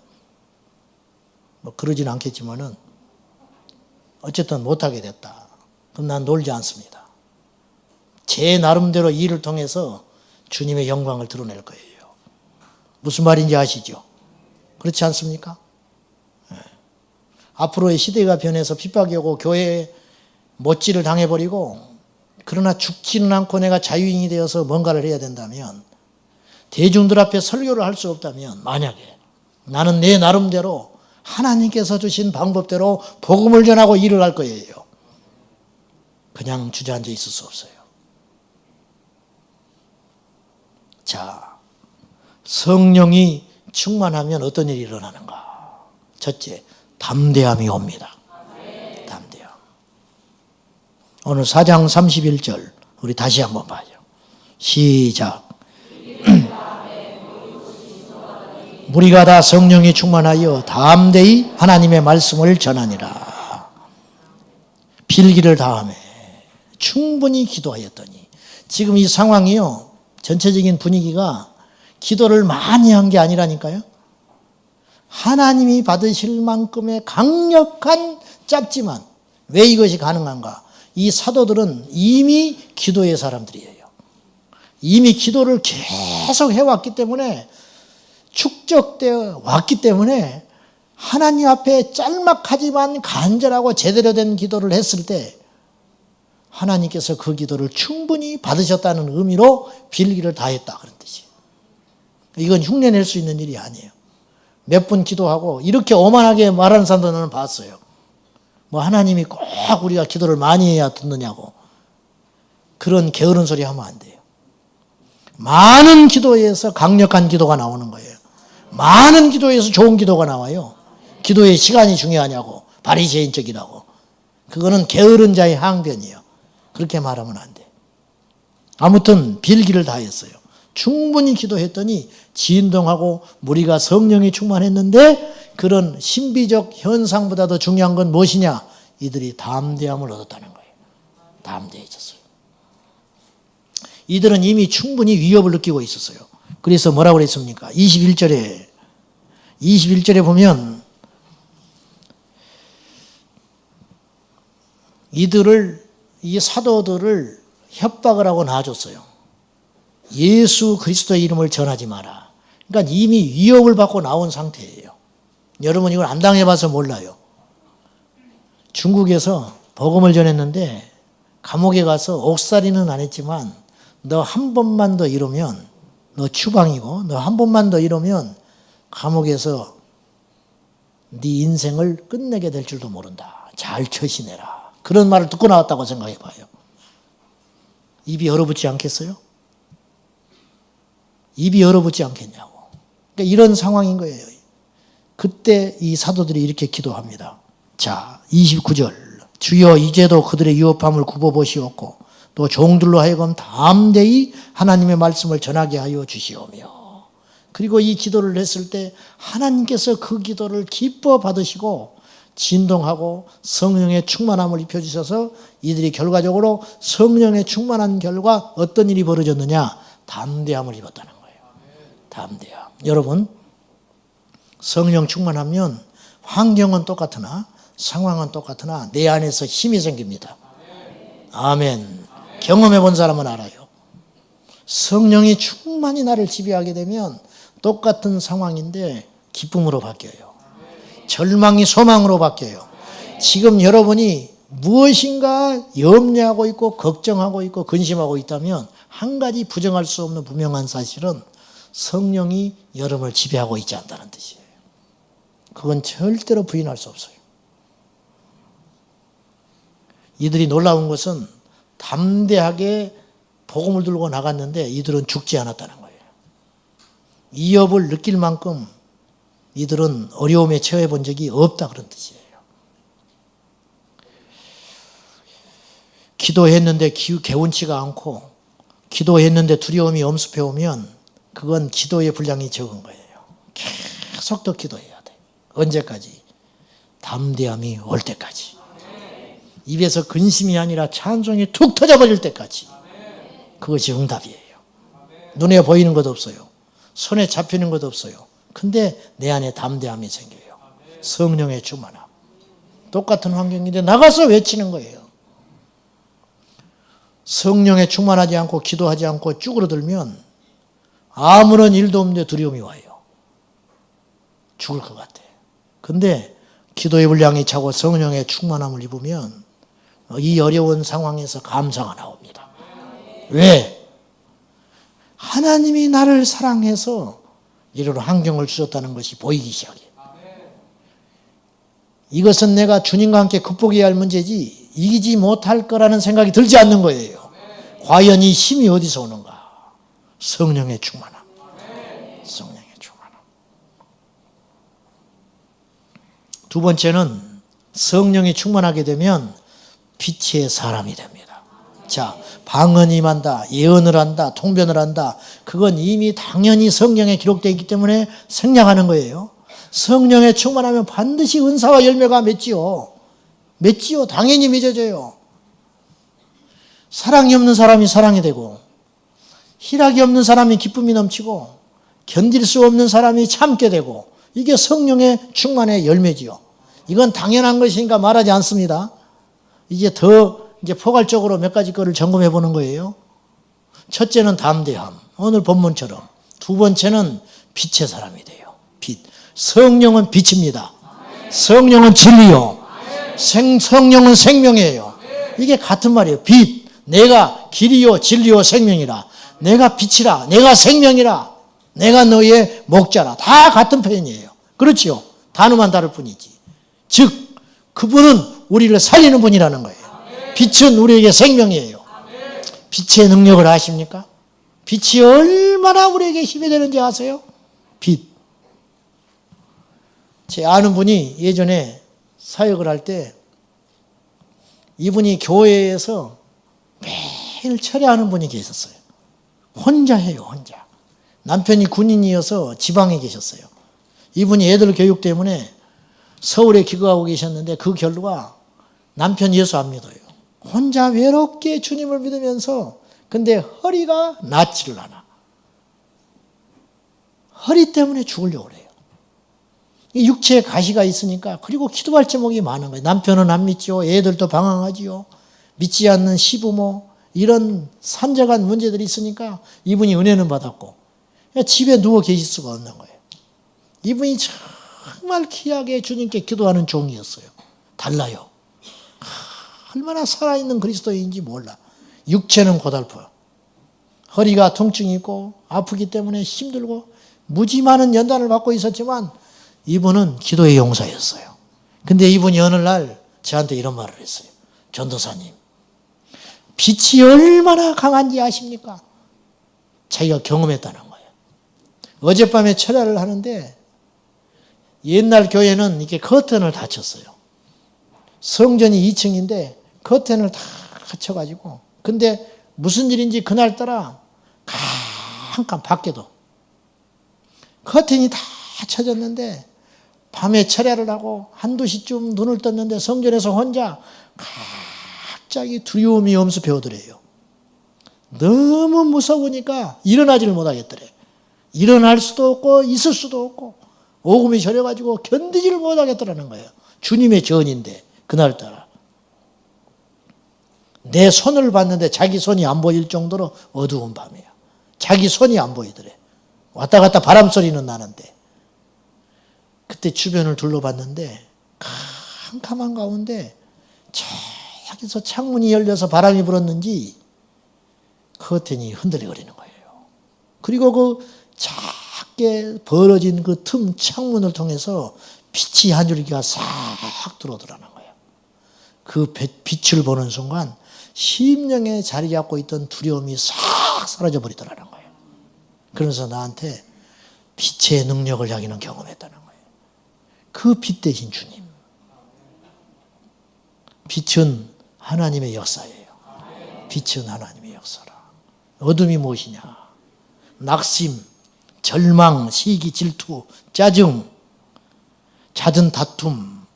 S1: 뭐 그러진 않겠지만은 어쨌든 못하게 됐다. 그럼 난 놀지 않습니다. 제 나름대로 일을 통해서 주님의 영광을 드러낼 거예요. 무슨 말인지 아시죠? 그렇지 않습니까? 네. 앞으로의 시대가 변해서 핍박이 오고 교회에 못질을 당해버리고 그러나 죽지는 않고 내가 자유인이 되어서 뭔가를 해야 된다면 대중들 앞에 설교를 할 수 없다면 만약에 나는 내 나름대로 하나님께서 주신 방법대로 복음을 전하고 일을 할 거예요. 그냥 주저앉아 있을 수 없어요. 자, 성령이 충만하면 어떤 일이 일어나는가? 첫째, 담대함이 옵니다. 담대함. 오늘 4장 31절 우리 다시 한번 봐요. 시작. 무리가 다 성령이 충만하여 담대히 하나님의 말씀을 전하니라. 빌기를 다하며 충분히 기도하였더니 지금 이 상황이요. 전체적인 분위기가 기도를 많이 한 게 아니라니까요. 하나님이 받으실 만큼의 강력한 짧지만 왜 이것이 가능한가? 이 사도들은 이미 기도의 사람들이에요. 이미 기도를 계속 해왔기 때문에 축적되어 왔기 때문에 하나님 앞에 짤막하지만 간절하고 제대로 된 기도를 했을 때 하나님께서 그 기도를 충분히 받으셨다는 의미로 빌기를 다했다 그런 뜻이에요. 이건 흉내낼 수 있는 일이 아니에요. 몇 분 기도하고 이렇게 오만하게 말하는 사람들은 봤어요. 뭐 하나님이 꼭 우리가 기도를 많이 해야 듣느냐고 그런 게으른 소리 하면 안 돼요. 많은 기도에서 강력한 기도가 나오는 거예요. 많은 기도에서 좋은 기도가 나와요. 기도의 시간이 중요하냐고 바리새인적이라고. 그거는 게으른 자의 항변이에요. 그렇게 말하면 안 돼. 아무튼 빌기를 다 했어요. 충분히 기도했더니 진동하고 무리가 성령이 충만했는데 그런 신비적 현상보다 더 중요한 건 무엇이냐? 이들이 담대함을 얻었다는 거예요. 담대해졌어요. 이들은 이미 충분히 위협을 느끼고 있었어요. 그래서 뭐라고 그랬습니까? 21절에 보면 이 사도들을 협박을 하고 놔줬어요. 예수 그리스도의 이름을 전하지 마라. 그러니까 이미 위협을 받고 나온 상태예요. 여러분 이걸 안 당해봐서 몰라요. 중국에서 복음을 전했는데 감옥에 가서 옥살이는 안 했지만 너 한 번만 더 이러면 너 추방이고 너 한 번만 더 이러면 감옥에서 네 인생을 끝내게 될 줄도 모른다. 잘 처신해라. 그런 말을 듣고 나왔다고 생각해 봐요. 입이 얼어붙지 않겠어요? 입이 얼어붙지 않겠냐고. 그러니까 이런 상황인 거예요. 그때 이 사도들이 이렇게 기도합니다. 자, 29절. 주여 이제도 그들의 위협함을 굽어보시옵고 또 종들로 하여금 담대히 하나님의 말씀을 전하게 하여 주시오며. 그리고 이 기도를 했을 때 하나님께서 그 기도를 기뻐 받으시고 진동하고 성령의 충만함을 입혀주셔서 이들이 결과적으로 성령의 충만한 결과 어떤 일이 벌어졌느냐? 담대함을 입었다는 거예요. 담대함. 여러분, 성령 충만하면 환경은 똑같으나 상황은 똑같으나 내 안에서 힘이 생깁니다. 아멘. 경험해 본 사람은 알아요. 성령이 충만히 나를 지배하게 되면 똑같은 상황인데 기쁨으로 바뀌어요. 절망이 소망으로 바뀌어요. 지금 여러분이 무엇인가 염려하고 있고 걱정하고 있고 근심하고 있다면 한 가지 부정할 수 없는 분명한 사실은 성령이 여러분을 지배하고 있지 않다는 뜻이에요. 그건 절대로 부인할 수 없어요. 이들이 놀라운 것은 담대하게 복음을 들고 나갔는데 이들은 죽지 않았다는 거예요. 위협을 느낄 만큼 이들은 어려움에 처해 본 적이 없다 그런 뜻이에요. 기도했는데 개운치가 않고 기도했는데 두려움이 엄습해 오면 그건 기도의 분량이 적은 거예요. 계속 더 기도해야 돼. 언제까지? 담대함이 올 때까지. 입에서 근심이 아니라 찬송이 툭 터져버릴 때까지. 그것이 응답이에요. 눈에 보이는 것 없어요. 손에 잡히는 것 없어요. 근데 내 안에 담대함이 생겨요. 성령의 충만함. 똑같은 환경인데 나가서 외치는 거예요. 성령에 충만하지 않고 기도하지 않고 쭈그러들면 아무런 일도 없는데 두려움이 와요. 죽을 것 같아. 근데 기도의 분량이 차고 성령의 충만함을 입으면 이 어려운 상황에서 감사가 나옵니다. 왜? 하나님이 나를 사랑해서 이런 환경을 주셨다는 것이 보이기 시작해요. 이것은 내가 주님과 함께 극복해야 할 문제지 이기지 못할 거라는 생각이 들지 않는 거예요. 과연 이 힘이 어디서 오는가? 성령의 충만함. 성령의 충만함. 두 번째는 성령이 충만하게 되면 빛의 사람이 됩니다. 자, 방언이 임한다, 예언을 한다, 통변을 한다. 그건 이미 당연히 성령에 기록되어 있기 때문에 생략하는 거예요. 성령에 충만하면 반드시 은사와 열매가 맺지요. 맺지요. 당연히 맺어져요. 사랑이 없는 사람이 사랑이 되고 희락이 없는 사람이 기쁨이 넘치고 견딜 수 없는 사람이 참게 되고 이게 성령의 충만의 열매지요. 이건 당연한 것이니까 말하지 않습니다. 이제 포괄적으로 몇 가지 거를 점검해 보는 거예요. 첫째는 담대함. 오늘 본문처럼. 두 번째는 빛의 사람이 돼요. 빛. 성령은 빛입니다. 성령은 진리요. 성령은 생명이에요. 이게 같은 말이에요. 빛. 내가 길이요 진리요 생명이라. 내가 빛이라. 내가 생명이라. 내가 너의 목자라. 다 같은 표현이에요. 그렇지요. 단어만 다를 뿐이지. 즉 그분은 우리를 살리는 분이라는 거예요. 빛은 우리에게 생명이에요. 빛의 능력을 아십니까? 빛이 얼마나 우리에게 힘이 되는지 아세요? 빛. 제 아는 분이 예전에 사역을 할 때 이분이 교회에서 매일 철야하는 분이 계셨어요. 혼자 해요, 혼자. 남편이 군인이어서 지방에 계셨어요. 이분이 애들 교육 때문에 서울에 기거하고 계셨는데 그 결과 남편 예수 안 믿어요. 혼자 외롭게 주님을 믿으면서 근데 허리가 낫지를 않아. 허리 때문에 죽으려고 그래요. 이 육체에 가시가 있으니까. 그리고 기도할 제목이 많은 거예요. 남편은 안 믿죠. 애들도 방황하지요. 믿지 않는 시부모, 이런 산적한 문제들이 있으니까 이분이 은혜는 받았고 집에 누워 계실 수가 없는 거예요. 이분이 정말 귀하게 주님께 기도하는 종이었어요. 달라요. 얼마나 살아있는 그리스도인지 몰라. 육체는 고달퍼요. 허리가 통증이 있고 아프기 때문에 힘들고 무지 많은 연단을 받고 있었지만 이분은 기도의 용사였어요. 근데 이분이 어느 날 저한테 이런 말을 했어요. 전도사님, 빛이 얼마나 강한지 아십니까? 자기가 경험했다는 거예요. 어젯밤에 철야를 하는데 옛날 교회는 이렇게 커튼을 다 쳤어요. 성전이 2층인데 커튼을 다 갇혀가지고, 근데 무슨 일인지 그날따라 깜깜 밖에도 커튼이 다 쳐졌는데 밤에 철야를 하고 한두 시쯤 눈을 떴는데 성전에서 혼자 갑자기 두려움이 엄습해 오더래요. 너무 무서우니까 일어나지를 못하겠더래. 일어날 수도 없고 있을 수도 없고 오금이 저려가지고 견디지를 못하겠더라는 거예요. 주님의 전인데 그날따라. 내 손을 봤는데 자기 손이 안 보일 정도로 어두운 밤이에요. 자기 손이 안 보이더래. 왔다 갔다 바람 소리는 나는데. 그때 주변을 둘러봤는데 캄캄한 가운데 저기서 창문이 열려서 바람이 불었는지 커튼이 흔들거리는 거예요. 그리고 그 작게 벌어진 그 틈 창문을 통해서 빛이 한 줄기가 싹 들어오더라는 거예요. 그 빛을 보는 순간 심령에 자리 잡고 있던 두려움이 싹 사라져 버리더라는 거예요. 그러면서 나한테 빛의 능력을 자기는 경험했다는 거예요. 그 빛 대신 주님. 빛은 하나님의 역사예요. 빛은 하나님의 역사라. 어둠이 무엇이냐? 낙심, 절망, 시기, 질투, 짜증, 잦은 다툼,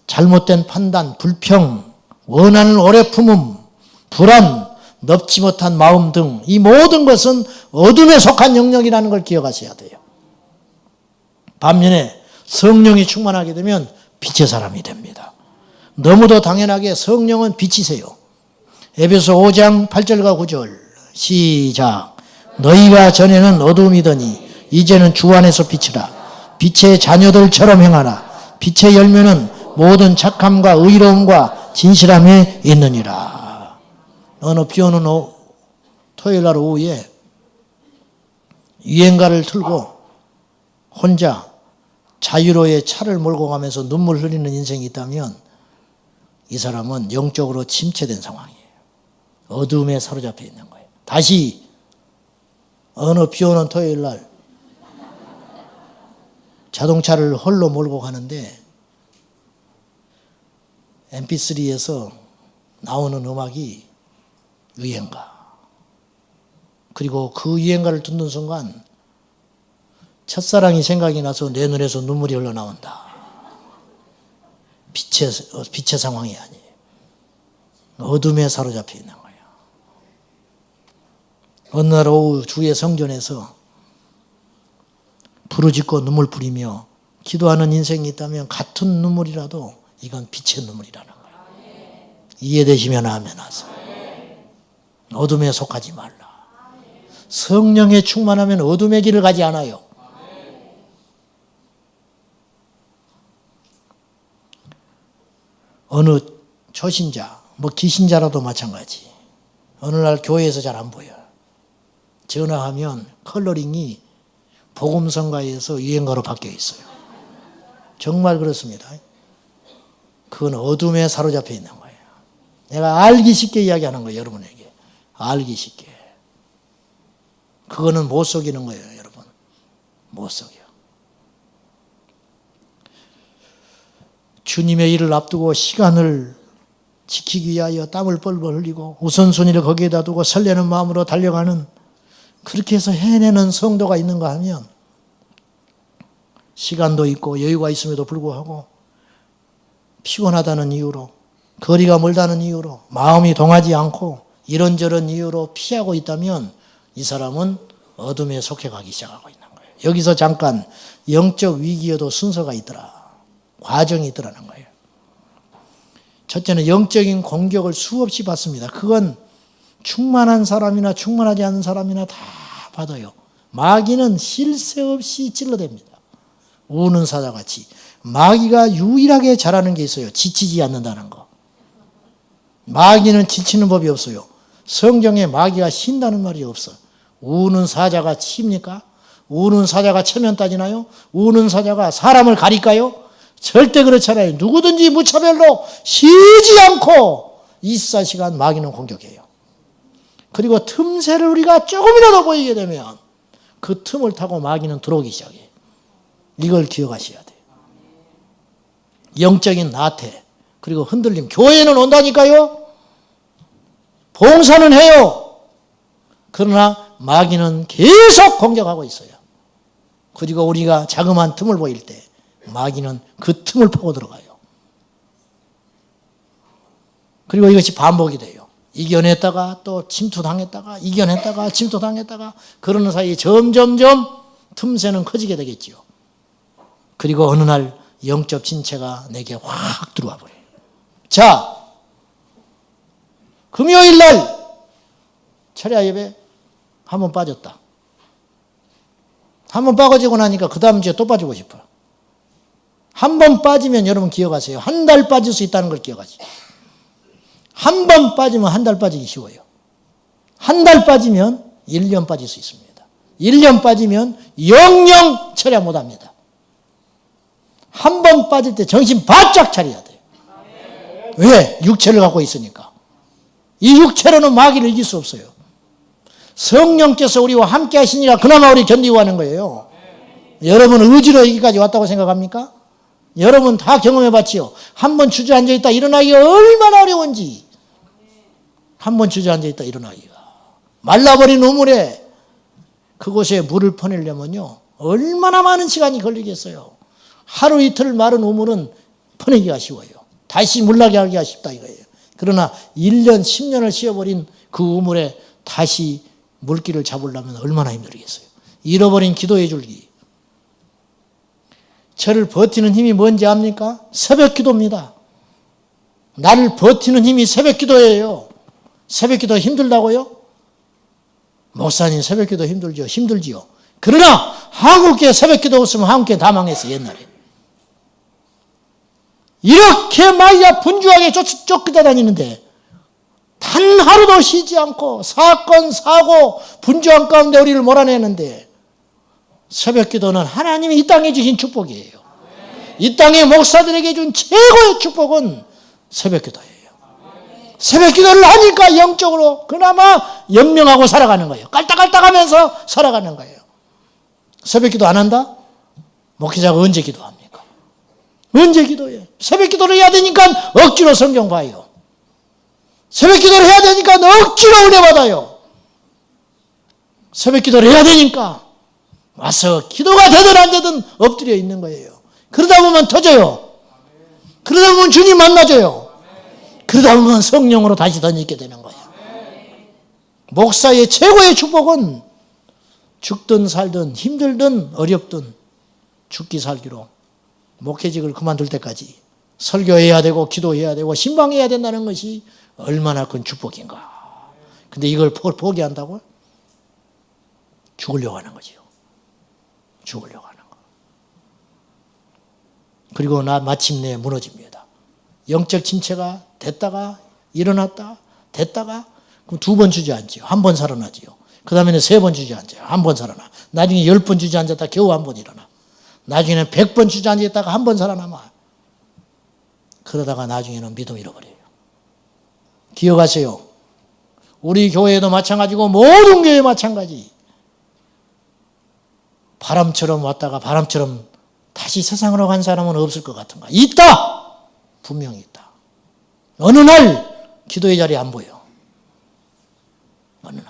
S1: 잘못된 판단, 불평, 원한을 오래 품음, 불안, 넓지 못한 마음 등 이 모든 것은 어둠에 속한 영역이라는 걸 기억하셔야 돼요. 반면에 성령이 충만하게 되면 빛의 사람이 됩니다. 너무도 당연하게 성령은 빛이세요. 에베소 5장 8절과 9절 시작. 너희가 전에는 어둠이더니 이제는 주 안에서 빛이라. 빛의 자녀들처럼 행하라. 빛의 열매는 모든 착함과 의로움과 진실함에 있느니라. 어느 비 오는 토요일 날 오후에 유행가를 틀고 혼자 자유로의 차를 몰고 가면서 눈물 흘리는 인생이 있다면 이 사람은 영적으로 침체된 상황이에요. 어둠에 사로잡혀 있는 거예요. 다시 어느 비 오는 토요일 날 자동차를 홀로 몰고 가는데 mp3에서 나오는 음악이 유행가. 그리고 그 유행가를 듣는 순간 첫사랑이 생각이 나서 내 눈에서 눈물이 흘러나온다. 빛의 상황이 아니에요. 어둠에 사로잡혀 있는 거예요. 어느 날 오후 주의 성전에서 부르짖고 눈물 뿌리며 기도하는 인생이 있다면 같은 눈물이라도 이건 빛의 눈물이라는 거예요. 이해되시면 아멘 하세요. 어둠에 속하지 말라. 성령에 충만하면 어둠의 길을 가지 않아요. 어느 초신자, 기신자라도 마찬가지. 어느 날 교회에서 잘 안 보여요. 전화하면 컬러링이 복음성가에서 유행가로 바뀌어 있어요. 정말 그렇습니다. 그건 어둠에 사로잡혀 있는 거예요. 내가 알기 쉽게 이야기하는 거예요, 여러분에게. 알기 쉽게. 그거는 못 속이는 거예요, 여러분. 못 속여. 주님의 일을 앞두고 시간을 지키기 위하여 땀을 뻘뻘 흘리고 우선순위를 거기에다 두고 설레는 마음으로 달려가는, 그렇게 해서 해내는 성도가 있는가 하면 시간도 있고 여유가 있음에도 불구하고 피곤하다는 이유로, 거리가 멀다는 이유로, 마음이 동하지 않고 이런저런 이유로 피하고 있다면 이 사람은 어둠에 속해 가기 시작하고 있는 거예요. 여기서 잠깐 영적 위기에도 순서가 있더라. 과정이 있더라는 거예요. 첫째는 영적인 공격을 수없이 받습니다. 그건 충만한 사람이나 충만하지 않은 사람이나 다 받아요. 마귀는 쉴 새 없이 찔러댑니다. 우는 사자같이. 마귀가 유일하게 잘하는 게 있어요. 지치지 않는다는 거. 마귀는 지치는 법이 없어요. 성경에 마귀가 쉰다는 말이 없어. 우는 사자가 치입니까? 우는 사자가 체면 따지나요? 우는 사자가 사람을 가릴까요? 절대 그렇잖아요. 누구든지 무차별로 쉬지 않고 24시간 마귀는 공격해요. 그리고 틈새를 우리가 조금이라도 보이게 되면 그 틈을 타고 마귀는 들어오기 시작해요. 이걸 기억하셔야 돼요. 영적인 나태 그리고 흔들림. 교회는 온다니까요. 봉사는 해요. 그러나 마귀는 계속 공격하고 있어요. 그리고 우리가 자그마한 틈을 보일 때 마귀는 그 틈을 파고 들어가요. 그리고 이것이 반복이 돼요. 이겨냈다가 또 침투당했다가 이겨냈다가 침투당했다가 그러는 사이에 점점점 틈새는 커지게 되겠지요. 그리고 어느 날 영적 진체가 내게 확 들어와 버려요. 자, 금요일 날 철야 예배 한번 빠졌다. 한번 빠지고 나니까 그 다음 주에 또 빠지고 싶어요. 한 번 빠지면 여러분 기억하세요. 한 달 빠질 수 있다는 걸 기억하세요. 한 번 빠지면 한 달 빠지기 쉬워요. 한 달 빠지면 1년 빠질 수 있습니다. 1년 빠지면 영영 철야 못합니다. 한 번 빠질 때 정신 바짝 차려야 돼요. 왜? 육체를 갖고 있으니까. 이 육체로는 마귀를 이길 수 없어요. 성령께서 우리와 함께 하시니까 그나마 우리 견디고 하는 거예요. 여러분 의지로 여기까지 왔다고 생각합니까? 여러분 다 경험해 봤지요. 한 번 주저앉아 있다 일어나기가 얼마나 어려운지. 한 번 주저앉아 있다 일어나기가. 말라버린 우물에 그곳에 물을 퍼내려면요. 얼마나 많은 시간이 걸리겠어요. 하루 이틀 마른 우물은 퍼내기가 쉬워요. 다시 물나게 하기가 쉽다 이거예요. 그러나 1년 10년을 씌워버린 그 우물에 다시 물기를 잡으려면 얼마나 힘들겠어요. 잃어버린 기도의 줄기. 저를 버티는 힘이 뭔지 압니까? 새벽 기도입니다. 나를 버티는 힘이 새벽 기도예요. 새벽 기도 힘들다고요? 목사님 새벽 기도 힘들죠. 힘들지요. 그러나 한국교회 새벽 기도 없으면 한국교회 다 망했어요. 옛날에. 이렇게 마귀가 분주하게 쫓아다니는데 단 하루도 쉬지 않고 사건 사고 분주한 가운데 우리를 몰아내는데 새벽 기도는 하나님이 이 땅에 주신 축복이에요. 이 땅의 목사들에게 준 최고의 축복은 새벽 기도예요. 새벽 기도를 하니까 영적으로 그나마 연명하고 살아가는 거예요. 깔딱깔딱하면서 살아가는 거예요. 새벽 기도 안 한다? 목회자가 언제 기도합니까? 언제 기도해? 새벽 기도를 해야 되니까 억지로 성경 봐요. 새벽 기도를 해야 되니까 억지로 은혜 받아요. 새벽 기도를 해야 되니까 와서 기도가 되든 안 되든 엎드려 있는 거예요. 그러다 보면 터져요. 그러다 보면 주님 만나줘요. 그러다 보면 성령으로 다시 던지게 되는 거예요. 목사의 최고의 축복은 죽든 살든 힘들든 어렵든 죽기 살기로 목회직을 그만둘 때까지 설교해야 되고 기도해야 되고 신방해야 된다는 것이 얼마나 큰 축복인가. 근데 이걸 포기한다고요? 죽으려고 하는 거지요. 죽으려고 하는 거. 그리고 마침내 무너집니다. 영적 침체가 됐다가 일어났다 됐다가 그럼 2번 주저앉지요. 한 번 살아나지요. 그 다음에는 3번 주저앉아요. 한 번 살아나. 나중에 10번 주저앉았다 겨우 한 번 일어나. 나중에는 100번 주저앉았다가 한 번 살아남아. 그러다가 나중에는 믿음 잃어버려요. 기억하세요. 우리 교회도 마찬가지고 모든 교회 마찬가지. 바람처럼 왔다가 바람처럼 다시 세상으로 간 사람은 없을 것 같은가? 있다! 분명히 있다. 어느 날 기도의 자리에 안 보여. 어느 날.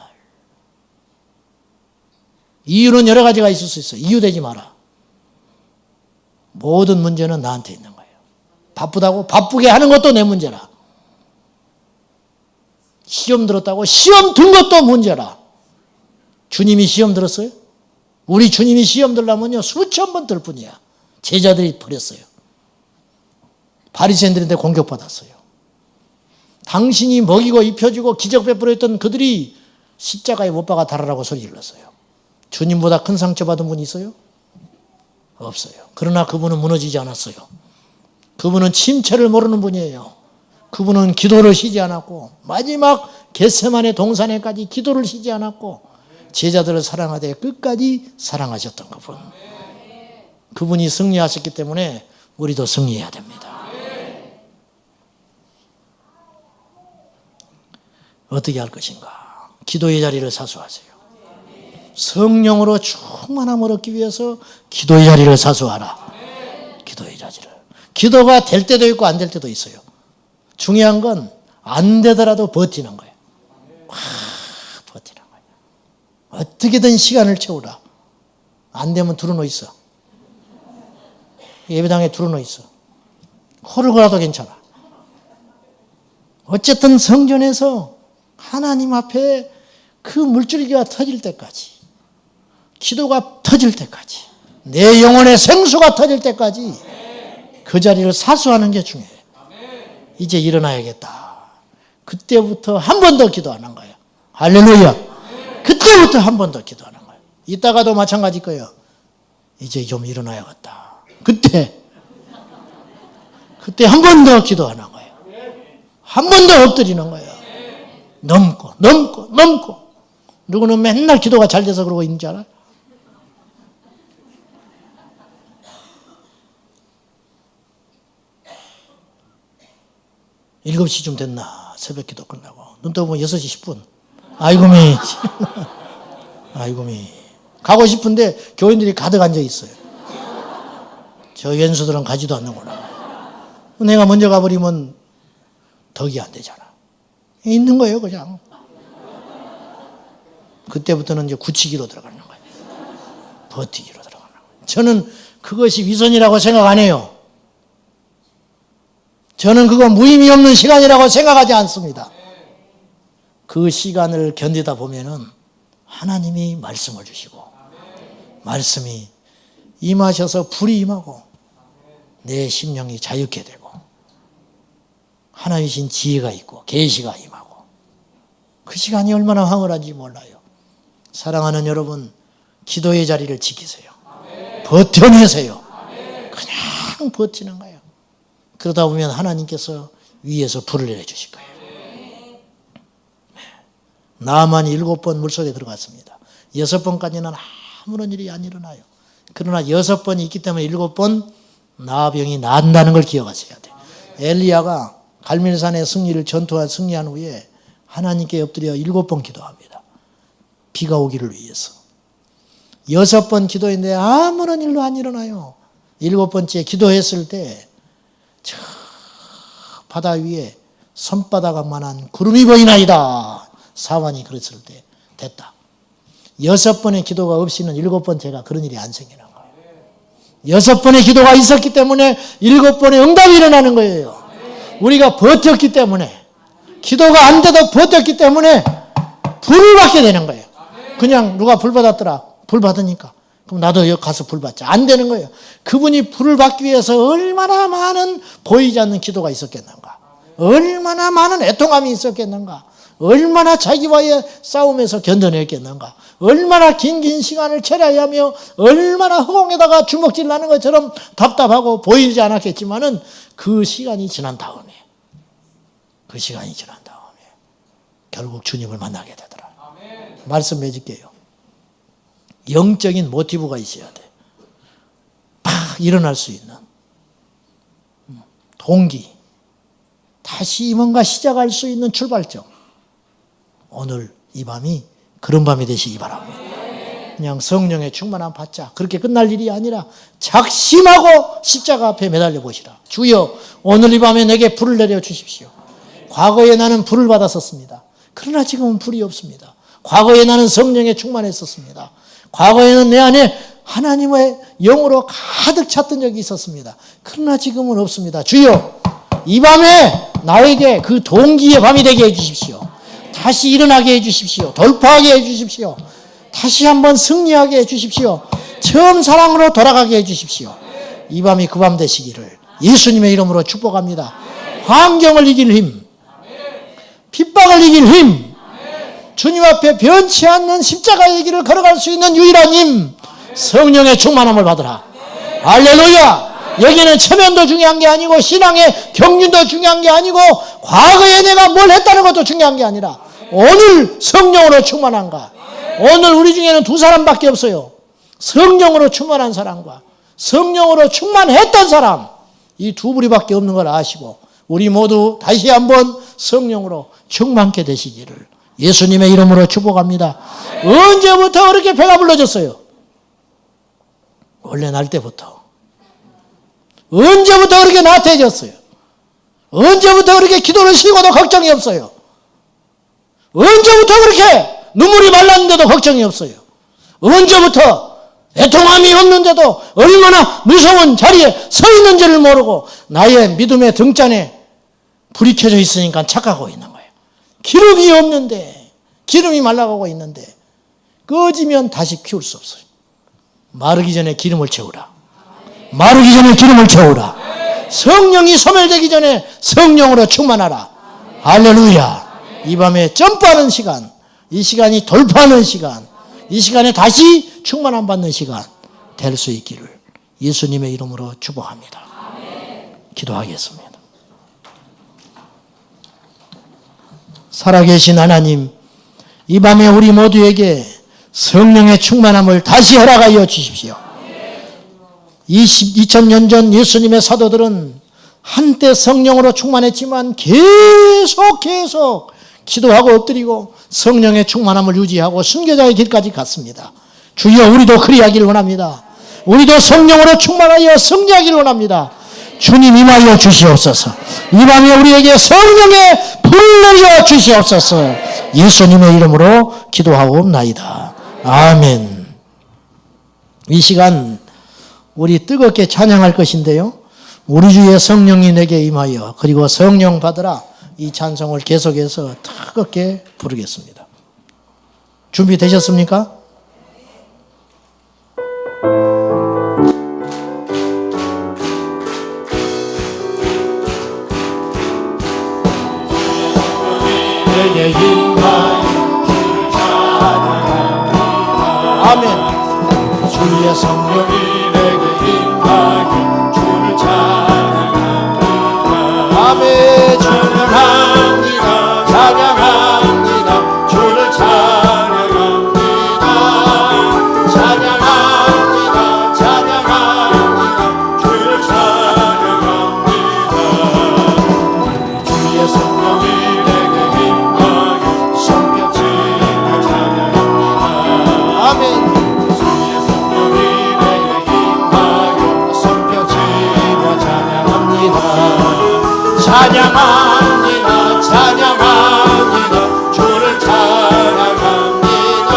S1: 이유는 여러 가지가 있을 수 있어. 이유 되지 마라. 모든 문제는 나한테 있는 거예요. 바쁘다고? 바쁘게 하는 것도 내 문제라. 시험 들었다고? 시험 든 것도 문제라. 주님이 시험 들었어요? 우리 주님이 시험 들려면요 수천 번 들 뿐이야. 제자들이 버렸어요. 바리새인들한테 공격받았어요. 당신이 먹이고 입혀주고 기적 베풀었던 그들이 십자가에 못 박아 달아라고 소리 질렀어요. 주님보다 큰 상처 받은 분이 있어요? 없어요. 그러나 그분은 무너지지 않았어요. 그분은 침체를 모르는 분이에요. 그분은 기도를 쉬지 않았고 마지막 겟세마네 동산에까지 기도를 쉬지 않았고 제자들을 사랑하되 끝까지 사랑하셨던 그분. 그분이 승리하셨기 때문에 우리도 승리해야 됩니다. 어떻게 할 것인가? 기도의 자리를 사수하세요. 성령으로 충만함을 얻기 위해서 기도의 자리를 사수하라. 기도의 자리를. 기도가 될 때도 있고 안 될 때도 있어요. 중요한 건 안 되더라도 버티는 거예요. 버티는 거예요. 어떻게든 시간을 채우라. 안 되면 들어놓 있어. 예배당에 들어놓 있어. 코를 골아도 괜찮아. 어쨌든 성전에서 하나님 앞에 그 물줄기가 터질 때까지, 기도가 터질 때까지, 내 영혼의 생수가 터질 때까지 그 자리를 사수하는 게 중요해요. 이제 일어나야겠다. 그때부터 한 번 더 기도하는 거예요. 할렐루야. 그때부터 한 번 더 기도하는 거예요. 이따가도 마찬가지일 거예요. 이제 좀 일어나야겠다. 그때 한 번 더 기도하는 거예요. 한 번 더 엎드리는 거예요. 넘고. 누구는 맨날 기도가 잘 돼서 그러고 있는 줄 알아요? 일곱 시쯤 됐나? 새벽 기도 끝나고. 눈 떠보면 6시 10분. 아이고미. 가고 싶은데 교인들이 가득 앉아 있어요. 저 연수들은 가지도 않는구나. 내가 먼저 가버리면 덕이 안 되잖아. 있는 거예요, 그냥. 그때부터는 이제 굳히기로 들어가는 거예요. 버티기로 들어가는 거예요. 저는 그것이 위선이라고 생각 안 해요. 저는 그거 무의미 없는 시간이라고 생각하지 않습니다. 그 시간을 견디다 보면은 하나님이 말씀을 주시고 말씀이 임하셔서 불이 임하고 내 심령이 자유케 되고 하나님이신 지혜가 있고 계시가 임하고 그 시간이 얼마나 황홀한지 몰라요. 사랑하는 여러분, 기도의 자리를 지키세요. 버텨내세요. 그냥 버티는 거예요. 그러다 보면 하나님께서 위에서 불을 내려주실 거예요. 나만이 7번 물속에 들어갔습니다. 6번까지는 아무런 일이 안 일어나요. 그러나 6번이 있기 때문에 7번 나병이 난다는 걸 기억하셔야 돼요. 엘리야가 갈멜산의 전투와 승리한 후에 하나님께 엎드려 7번 기도합니다. 비가 오기를 위해서. 6번 기도했는데 아무런 일도 안 일어나요. 7번째 기도했을 때 저 바다 위에 손바닥만한 구름이 보이나이다. 사환이 그랬을 때 됐다. 6번의 기도가 없이는 7번째가 그런 일이 안 생기는 거예요. 6번의 기도가 있었기 때문에 7번의 응답이 일어나는 거예요. 우리가 버텼기 때문에, 기도가 안 돼도 버텼기 때문에 불을 받게 되는 거예요. 그냥 누가 불 받았더라. 불 받으니까. 그럼 나도 여기 가서 불 받자. 안 되는 거예요. 그분이 불을 받기 위해서 얼마나 많은 보이지 않는 기도가 있었겠는가. 얼마나 많은 애통함이 있었겠는가. 얼마나 자기와의 싸움에서 견뎌냈겠는가. 얼마나 긴 시간을 체려야 하며 얼마나 허공에다가 주먹질 나는 것처럼 답답하고 보이지 않았겠지만은 그 시간이 지난 다음에 결국 주님을 만나게 되더라. 말씀 맺을게요. 영적인 모티브가 있어야 돼. 막 일어날 수 있는 동기, 다시 뭔가 시작할 수 있는 출발점. 오늘 이 밤이 그런 밤이 되시기 바랍니다. 그냥 성령의 충만함 받자. 그렇게 끝날 일이 아니라 작심하고 십자가 앞에 매달려 보시라. 주여, 오늘 이 밤에 내게 불을 내려 주십시오. 과거에 나는 불을 받았었습니다. 그러나 지금은 불이 없습니다. 과거에 나는 성령에 충만했었습니다. 과거에는 내 안에 하나님의 영으로 가득 찼던 적이 있었습니다. 그러나 지금은 없습니다. 주여, 이 밤에 나에게 그 동기의 밤이 되게 해주십시오. 다시 일어나게 해주십시오. 돌파하게 해주십시오. 다시 한번 승리하게 해주십시오. 처음 사랑으로 돌아가게 해주십시오. 이 밤이 그 밤 되시기를 예수님의 이름으로 축복합니다. 환경을 이길 힘, 핍박을 이길 힘, 주님 앞에 변치 않는 십자가의 길을 걸어갈 수 있는 유일한 힘, 성령의 충만함을 받으라. 할렐루야. 여기는 체면도 중요한 게 아니고 신앙의 경륜도 중요한 게 아니고 과거에 내가 뭘 했다는 것도 중요한 게 아니라 오늘 성령으로 충만한가. 오늘 우리 중에는 두 사람밖에 없어요. 성령으로 충만한 사람과 성령으로 충만했던 사람, 이 두 부류밖에 없는 걸 아시고 우리 모두 다시 한번 성령으로 충만케 되시기를 예수님의 이름으로 축복합니다. 언제부터 그렇게 배가 불러졌어요? 원래 날 때부터. 언제부터 그렇게 나태해졌어요? 언제부터 그렇게 기도를 쉬고도 걱정이 없어요? 언제부터 그렇게 눈물이 말랐는데도 걱정이 없어요? 언제부터 애통함이 없는데도 얼마나 무서운 자리에 서 있는지를 모르고 나의 믿음의 등잔에 불이 켜져 있으니까 착각하고 있는 거예요. 기름이 없는데, 기름이 말라가고 있는데 꺼지면 다시 키울 수 없어요. 마르기 전에 기름을 채우라. 마르기 전에 기름을 채우라. 성령이 소멸되기 전에 성령으로 충만하라. 할렐루야. 이 밤에 점프하는 시간, 이 시간이 돌파하는 시간, 이 시간에 다시 충만함 받는 시간 될 수 있기를 예수님의 이름으로 축복합니다. 기도하겠습니다. 살아계신 하나님, 이 밤에 우리 모두에게 성령의 충만함을 다시 허락하여 주십시오. 2000년 전 예수님의 사도들은 한때 성령으로 충만했지만 계속 기도하고 엎드리고 성령의 충만함을 유지하고 순교자의 길까지 갔습니다. 주여, 우리도 그리하기를 원합니다. 우리도 성령으로 충만하여 승리하기를 원합니다. 주님 임하여 주시옵소서. 이 밤에 우리에게 성령의 불을 내려 주시옵소서. 예수님의 이름으로 기도하옵나이다. 아멘. 이 시간 우리 뜨겁게 찬양할 것인데요, 우리 주의 성령이 내게 임하여 그리고 성령 받으라, 이 찬송을 계속해서 뜨겁게 부르겠습니다. 준비되셨습니까? 내게 임하여 주를 찬양합니다. 아멘. 주의 성령이 아멘. 찬양합니다. 찬양합니다. 주를 찬양합니다. 찬양합니다. 찬양합니다. 주를 찬양합니다. 주의 성령이 내게 임하여 성벽지며 찬양합니다. 아멘. 주의 성령이 내게 임하여 성벽지며 찬양합니다. 찬양합니다. 찬양합니다. 주를 찬양합니다.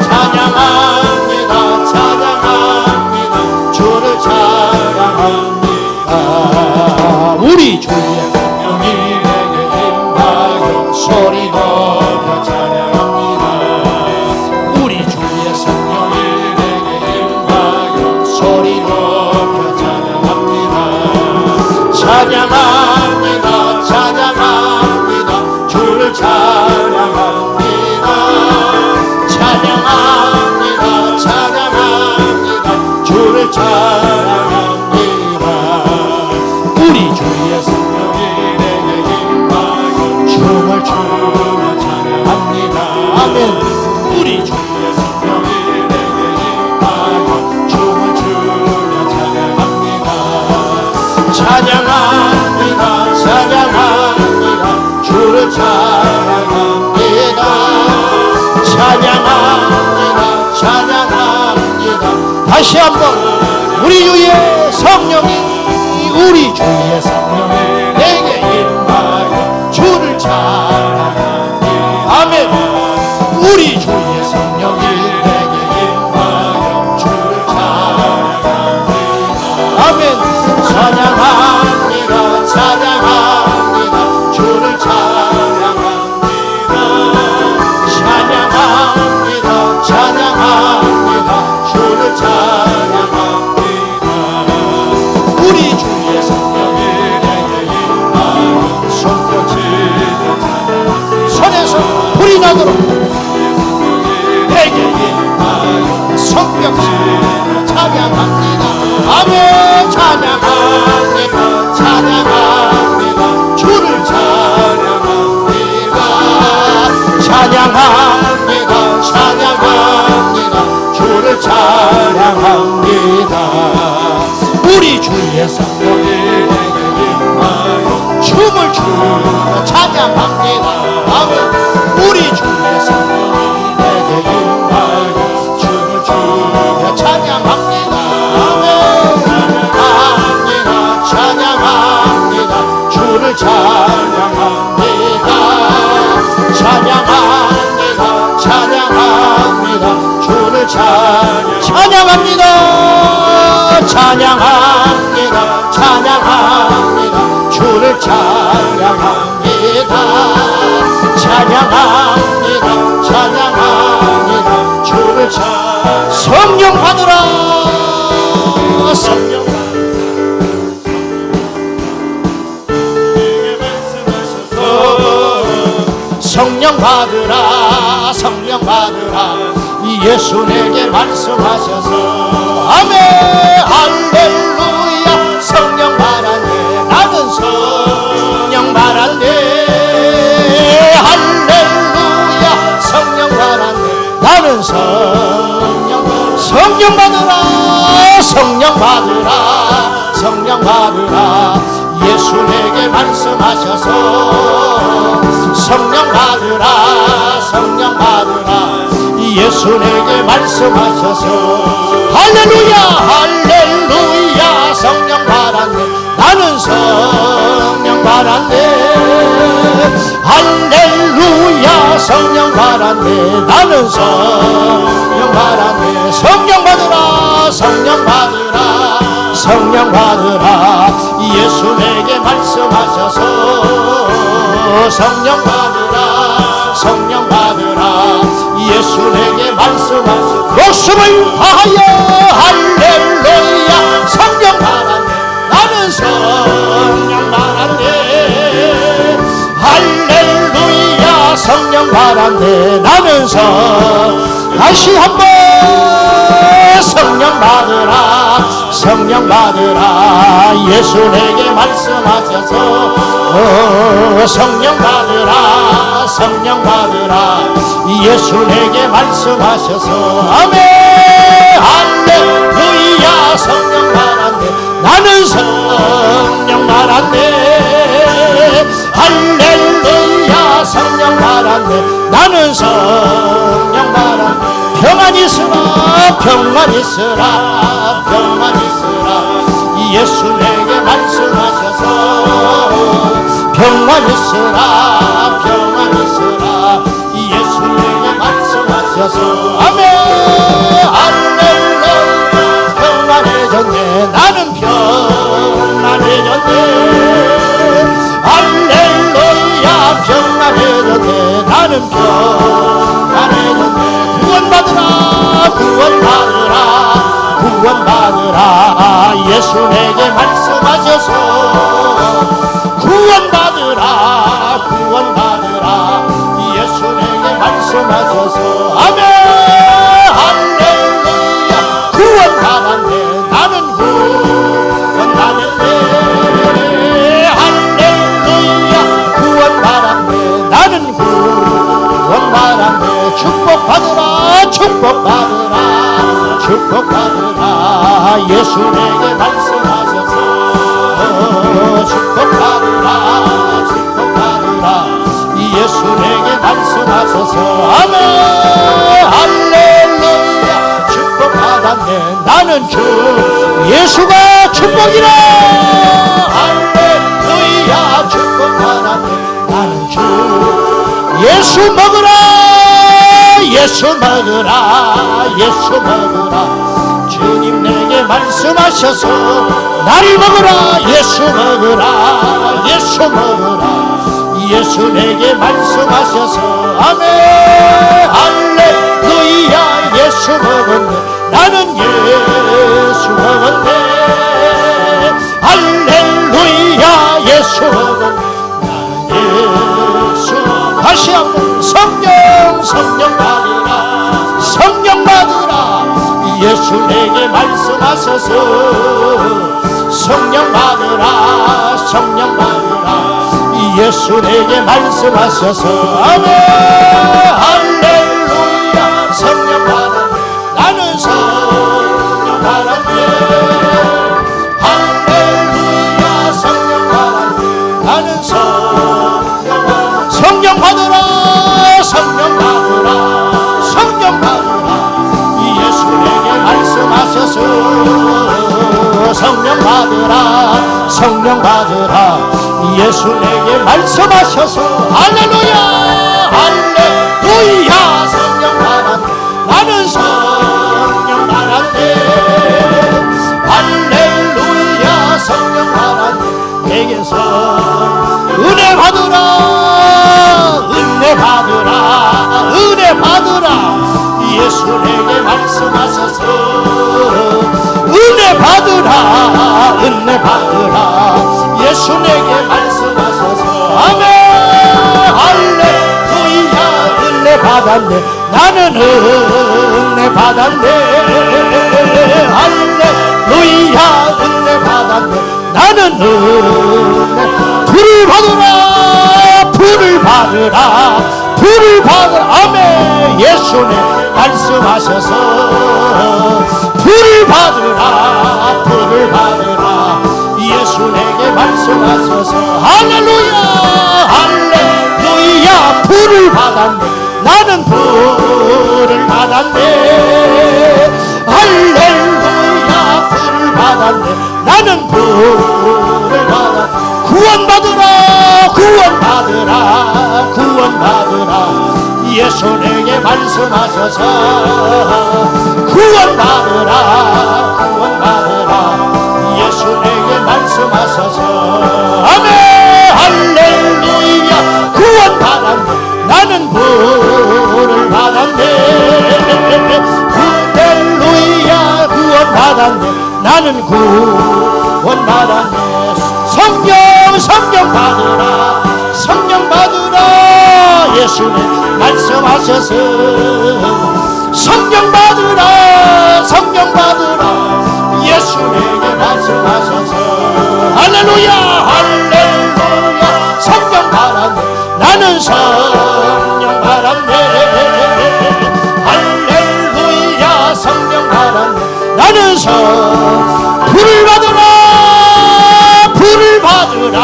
S1: 찬양합니다. 찬양합니다. 주를 찬양합니다. 우리 주의 성령이 내게 임하여 소리 높여 찬양합니다. 우리 주의 성령이 내게 임하여 소리 높여 찬양합니다. 찬양합니다. 찬양합니다. 주를 찬양합니다. 찬양합니다. 찬양합니다. 주를 찬양합니다. 우리 주의 성령이 내게 임하여 춤을 추며 찬양합니다. 아멘. 우리 주의 성령이 내게 임하여 춤을 추며 찬양합니다. 찬양합니다. 찬양합니다. 주를 찬양합니다. 찬양합니다. 찬양합니다. 다시 한번 우리 주의 성령이 우리 주의 성령이 내게 임하여 주를 찬양합니다. 아멘. 우리 주의 성령이 내게 임하여 주를 찬양합니다. 아멘. 찬양합니다. 찬양합니다. 주를 찬양합니다. 찬양합니다. 주의 성령이 내게 임하여 춤을 추며 찬양합니다. 아멘. 우리 주의 성령이 내게 임하여 춤을 추며 찬양합니다. 아멘. 합니다. 찬양합니다. 주를 찬양합니다. 찬양합니다. 찬양합니다. 주를 찬양합니다. 찬양합니다. 찬양합니다. 주를 찬양합니다. 찬양합니다. 찬양합니다. 주를 성령 받으라. 성령 성령 받으라. 성령 받으라. 예수 내게 말씀하셔서 아멘. 할렐루야. 성령 받았네. 나는 성령 받았네. 할렐루야. 성령 받았네. 나는 성령 받으라. 성령 받으라. 성령 받으라. 예수 내게 말씀하셔서 성령 받으라. 성령 받으라. 예수 내게 말씀하셔서 할렐루야. 할렐루야. 성령 받았네. 나는 성령 받았네. 할렐루야. 성령 받았네. 나는 성령 받았네. 성령 받으라. 성령 받으라. 성령 받으라. 예수 내게 말씀하셔서 성령 받으라. 성령 받으라. 예수 내게 말씀하셔서 목숨을 다하여 할렐루야. 성령 받았네. 나는 성령 받았네. 할렐루야. 성령 받았네. 나는 다시 한번 성령 받으라. 성령 받으라. 예수 내게 말씀하셔서 성령 받으라. 성령 받으라. 예수 내게 말씀하셔서 아멘. 할렐루야. 성령 받았네. 나는 성령 받았네. 할렐루야. 성령 받았네. 나는 성령 받았네. 평안 있으라. 평안 있으라. 평안 있으라. 예수 내게 말씀하셔서 평안 있으라. 평안 있으라. 예수 내게 말씀하셔서 아멘. 할렐루야. 평안해졌네. 나는 평안해졌네. 할렐루야. 평안해졌네. 나는 평안해졌네. 구원받으라. 구원받으라. 구원받으라. 예수 내게 말씀하셔서 구원받으라. 구원받으라. 예수 내게 말씀하셔서 아멘. 할렐루야. 구원받았네. 나는 구원받았네. 할렐루야. 구원받았네. 나는 구원받았네. 축복받으라. 축복받으라. 축복받으라. 예수 내게 말씀하셔서 축복받으라. 축복받으라. 예수 내게 말씀하셔서 아멘. 할렐루야. 축복받았네. 나는 주 예수가 축복이라. 할렐루야. 축복받았네. 나는 주 예수 먹으라. 예수 먹으라. 예수 먹으라. 주님 내게 말씀하셔서 나를 먹으라. 예수 먹으라. 예수 먹으라. 예수 내게 말씀하셔서 아멘. 할렐루야. 예수 먹었네. 나는 예수 먹었네. 할렐루야. 예수 먹었네. 나는 예수. 다시 한번 성령. 성령 받으라. 성령 받으라. 예수 내게 말씀하셔서 성령 받으라. 성령 받으라. 예수 내게 말씀하셔서 아멘. 할렐루야. 성령 받았네. 나는 성령 받았네. 할렐루야. 성령 받으라. 예수 내게 말씀하셔서 할렐루야 할렐루야 성령 받았네. 나는 성령 받았네. 할렐루야 성령 받았네. 내게서 은혜 받으라 은혜 받으라 은혜 받으라. 예수 내게 말씀하셔서 은혜 받으라 은혜 받으라. 예수 내게 말씀하셔서 아멘 할렐루야 은혜 받았네. 나는 은혜 받았네. 할렐루야 은혜 받았네. 나는 은혜. 불을 받으라 불을 받으라 불을 받으라. 아멘. 예수 내게 말씀하셔서 불을 받으라 불을 받으라. 예수 내게 말씀하셔서 할렐루야 할렐루야 불을 받았네. 나는 불을 받았네. 할렐루야 불을 받았네. 나는 불을 받았네. 구원받으라 구원받으라 구원받으라. 예수 내게 말씀하셔서 구원받으라 구원받으라. 예수 내게 말씀하셔서 아멘 할렐루야 구원받았네. 나는 불을 받았네. 할렐루야 구원받았네. 나는 구원받았네. 성령 성령 받으라 성령 받으라. 예수님 말씀하셔서 성령 받으라 성령 받으라. 예수 내게 말씀하셔서 할렐루야 할렐루야 성령 받았네. 나는 성령 받았네. 할렐루야 성령 받았네. 나는 불을 받으라 불을 받으라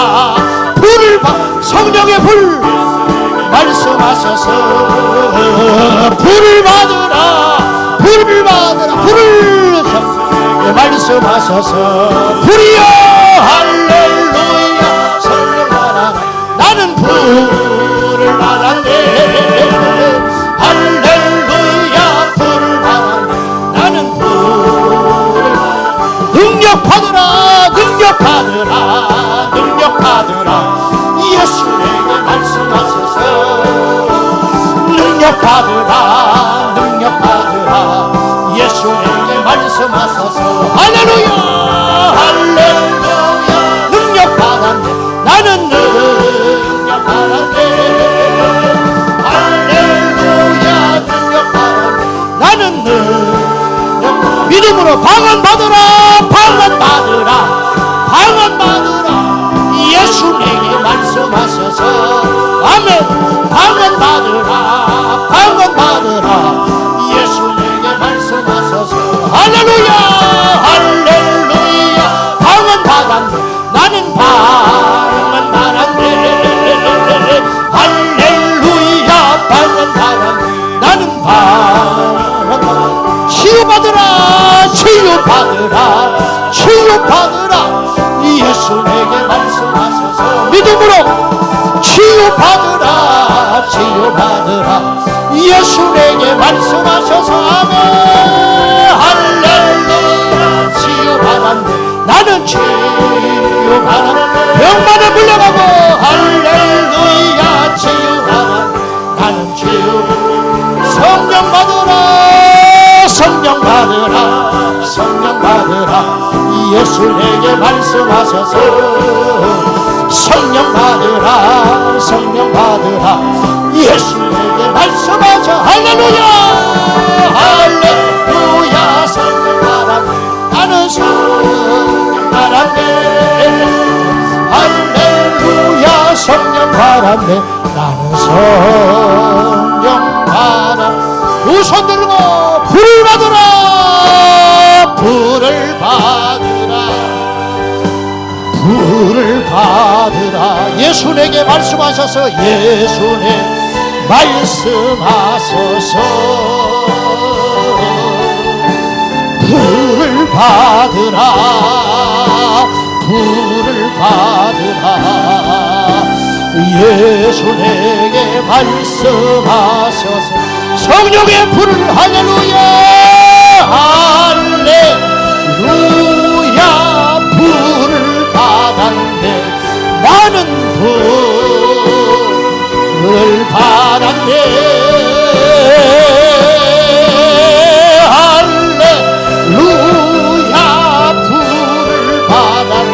S1: 불을 성령의 불 말씀하셔서 불을 받으라 불을 받으라 불을 말씀하셔서 불이여 할렐루야 성령 받아. 나는 불을 받았네. 할렐루야 불을 받았네. 나는 불을 능력 받으라 능력 받으라 능력 받으라. 예수 내게 말씀하셔서 능력 받으라 능력 받으라. 예수 내게 말씀하셔서 할렐루야 할렐루야 능력 받았네. 나는 능력 받았네. 할렐루야 능력 받았네. 나는 능력 믿음으로 방언 받으라 방언 받으라 방언 받으라. 예수 내게 말씀하셔서 아멘 방언 받으라 방언 받으라. 예수 내게 말씀하셔서 할렐루야 할렐루야 방언 받았네. 나는 방언 받았네. 할렐루야 방언 받았네. 나는 방언 받았네. 치유받으라 치유받으라 치유받으라. 예수 내게 말씀하셔서 믿음으로 치유받으라 치유받으라. 예수 내게 말씀하셔서 아멘 할렐루야 치유받았네. 나는 치유받았네. 병만에 물려가고 할렐루야 치유받았네. 나는 치유. 성령 받으라 성령 받으라 성령 받으라. 예수 내게 말씀하셔서 성령 받으라 성령 받으라. 예수 내게 말씀하셔 할렐루야 할렐루야 성령 받았네. 나는 성령 받았네. 할렐루야 성령 받았네. 나는 성령 받았네. 두 손 들고 불을 받으라 불을 받으라 불을 받으라. 예수 내게 말씀하셔서 예수 내게 말씀하셔서 불을 받으라 불을 받으라. 예수 내게 말씀하셔서 성령의 불을 할렐루야 할렐루야 불을 받았네. 나는 불을 받았네. 할렐루야 불을 받았네. 나는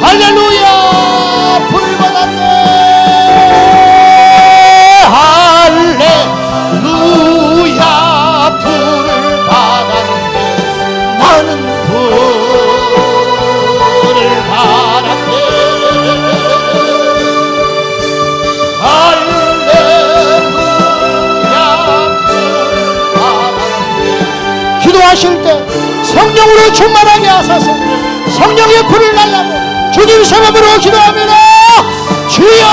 S1: 할렐루야 불을 받았네. 할렐루야 불을 받았네. 나는 불을 받았네. 할렐루야 불을 받았네. 기도하실 때 성령으로 충만하게 하소서. 성령의 불을 달라고 주님 성함으로 기도합니다. 주여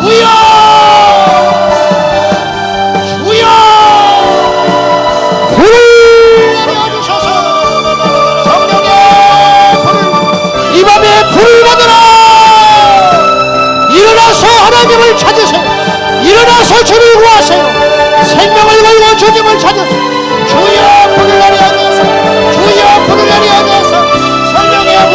S1: 주여 주여 불을 내려주셔서 성령의 불을 이 밤에 불을 받으라. 일어나서 하나님을 찾으세요. 일어나서 주를 구하세요. 생명을 걸고 주님을 찾으세요. 주여 불을 내려주셔서 주여 불을 내려주셔서 성령의 불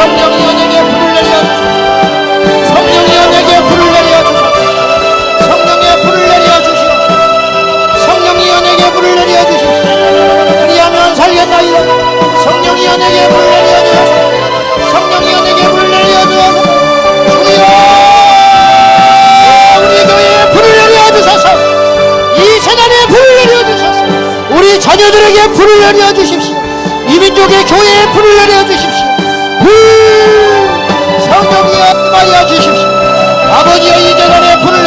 S1: 성령이여 내게 불을 내려주소서. 성령이여 내게 불을 내려주소서. 성령의 불을 내려주시옵소서. 성령이여 내게 불을 내려주시옵소서. 그리하면 살겠나이다. 성령이여 내게 불을 내려주소서. 성령이여 내게 불을 내려주소서. 주여 우리 교회에 불을 내려주소서. 이 세상에 불을 내려주소서. 우리 자녀들에게 불을 내려주십시오. 이 민족의 교회에 불을 내려주십시오. 성령이여 임하여 주십시오. 아버지의 이 재단에 불을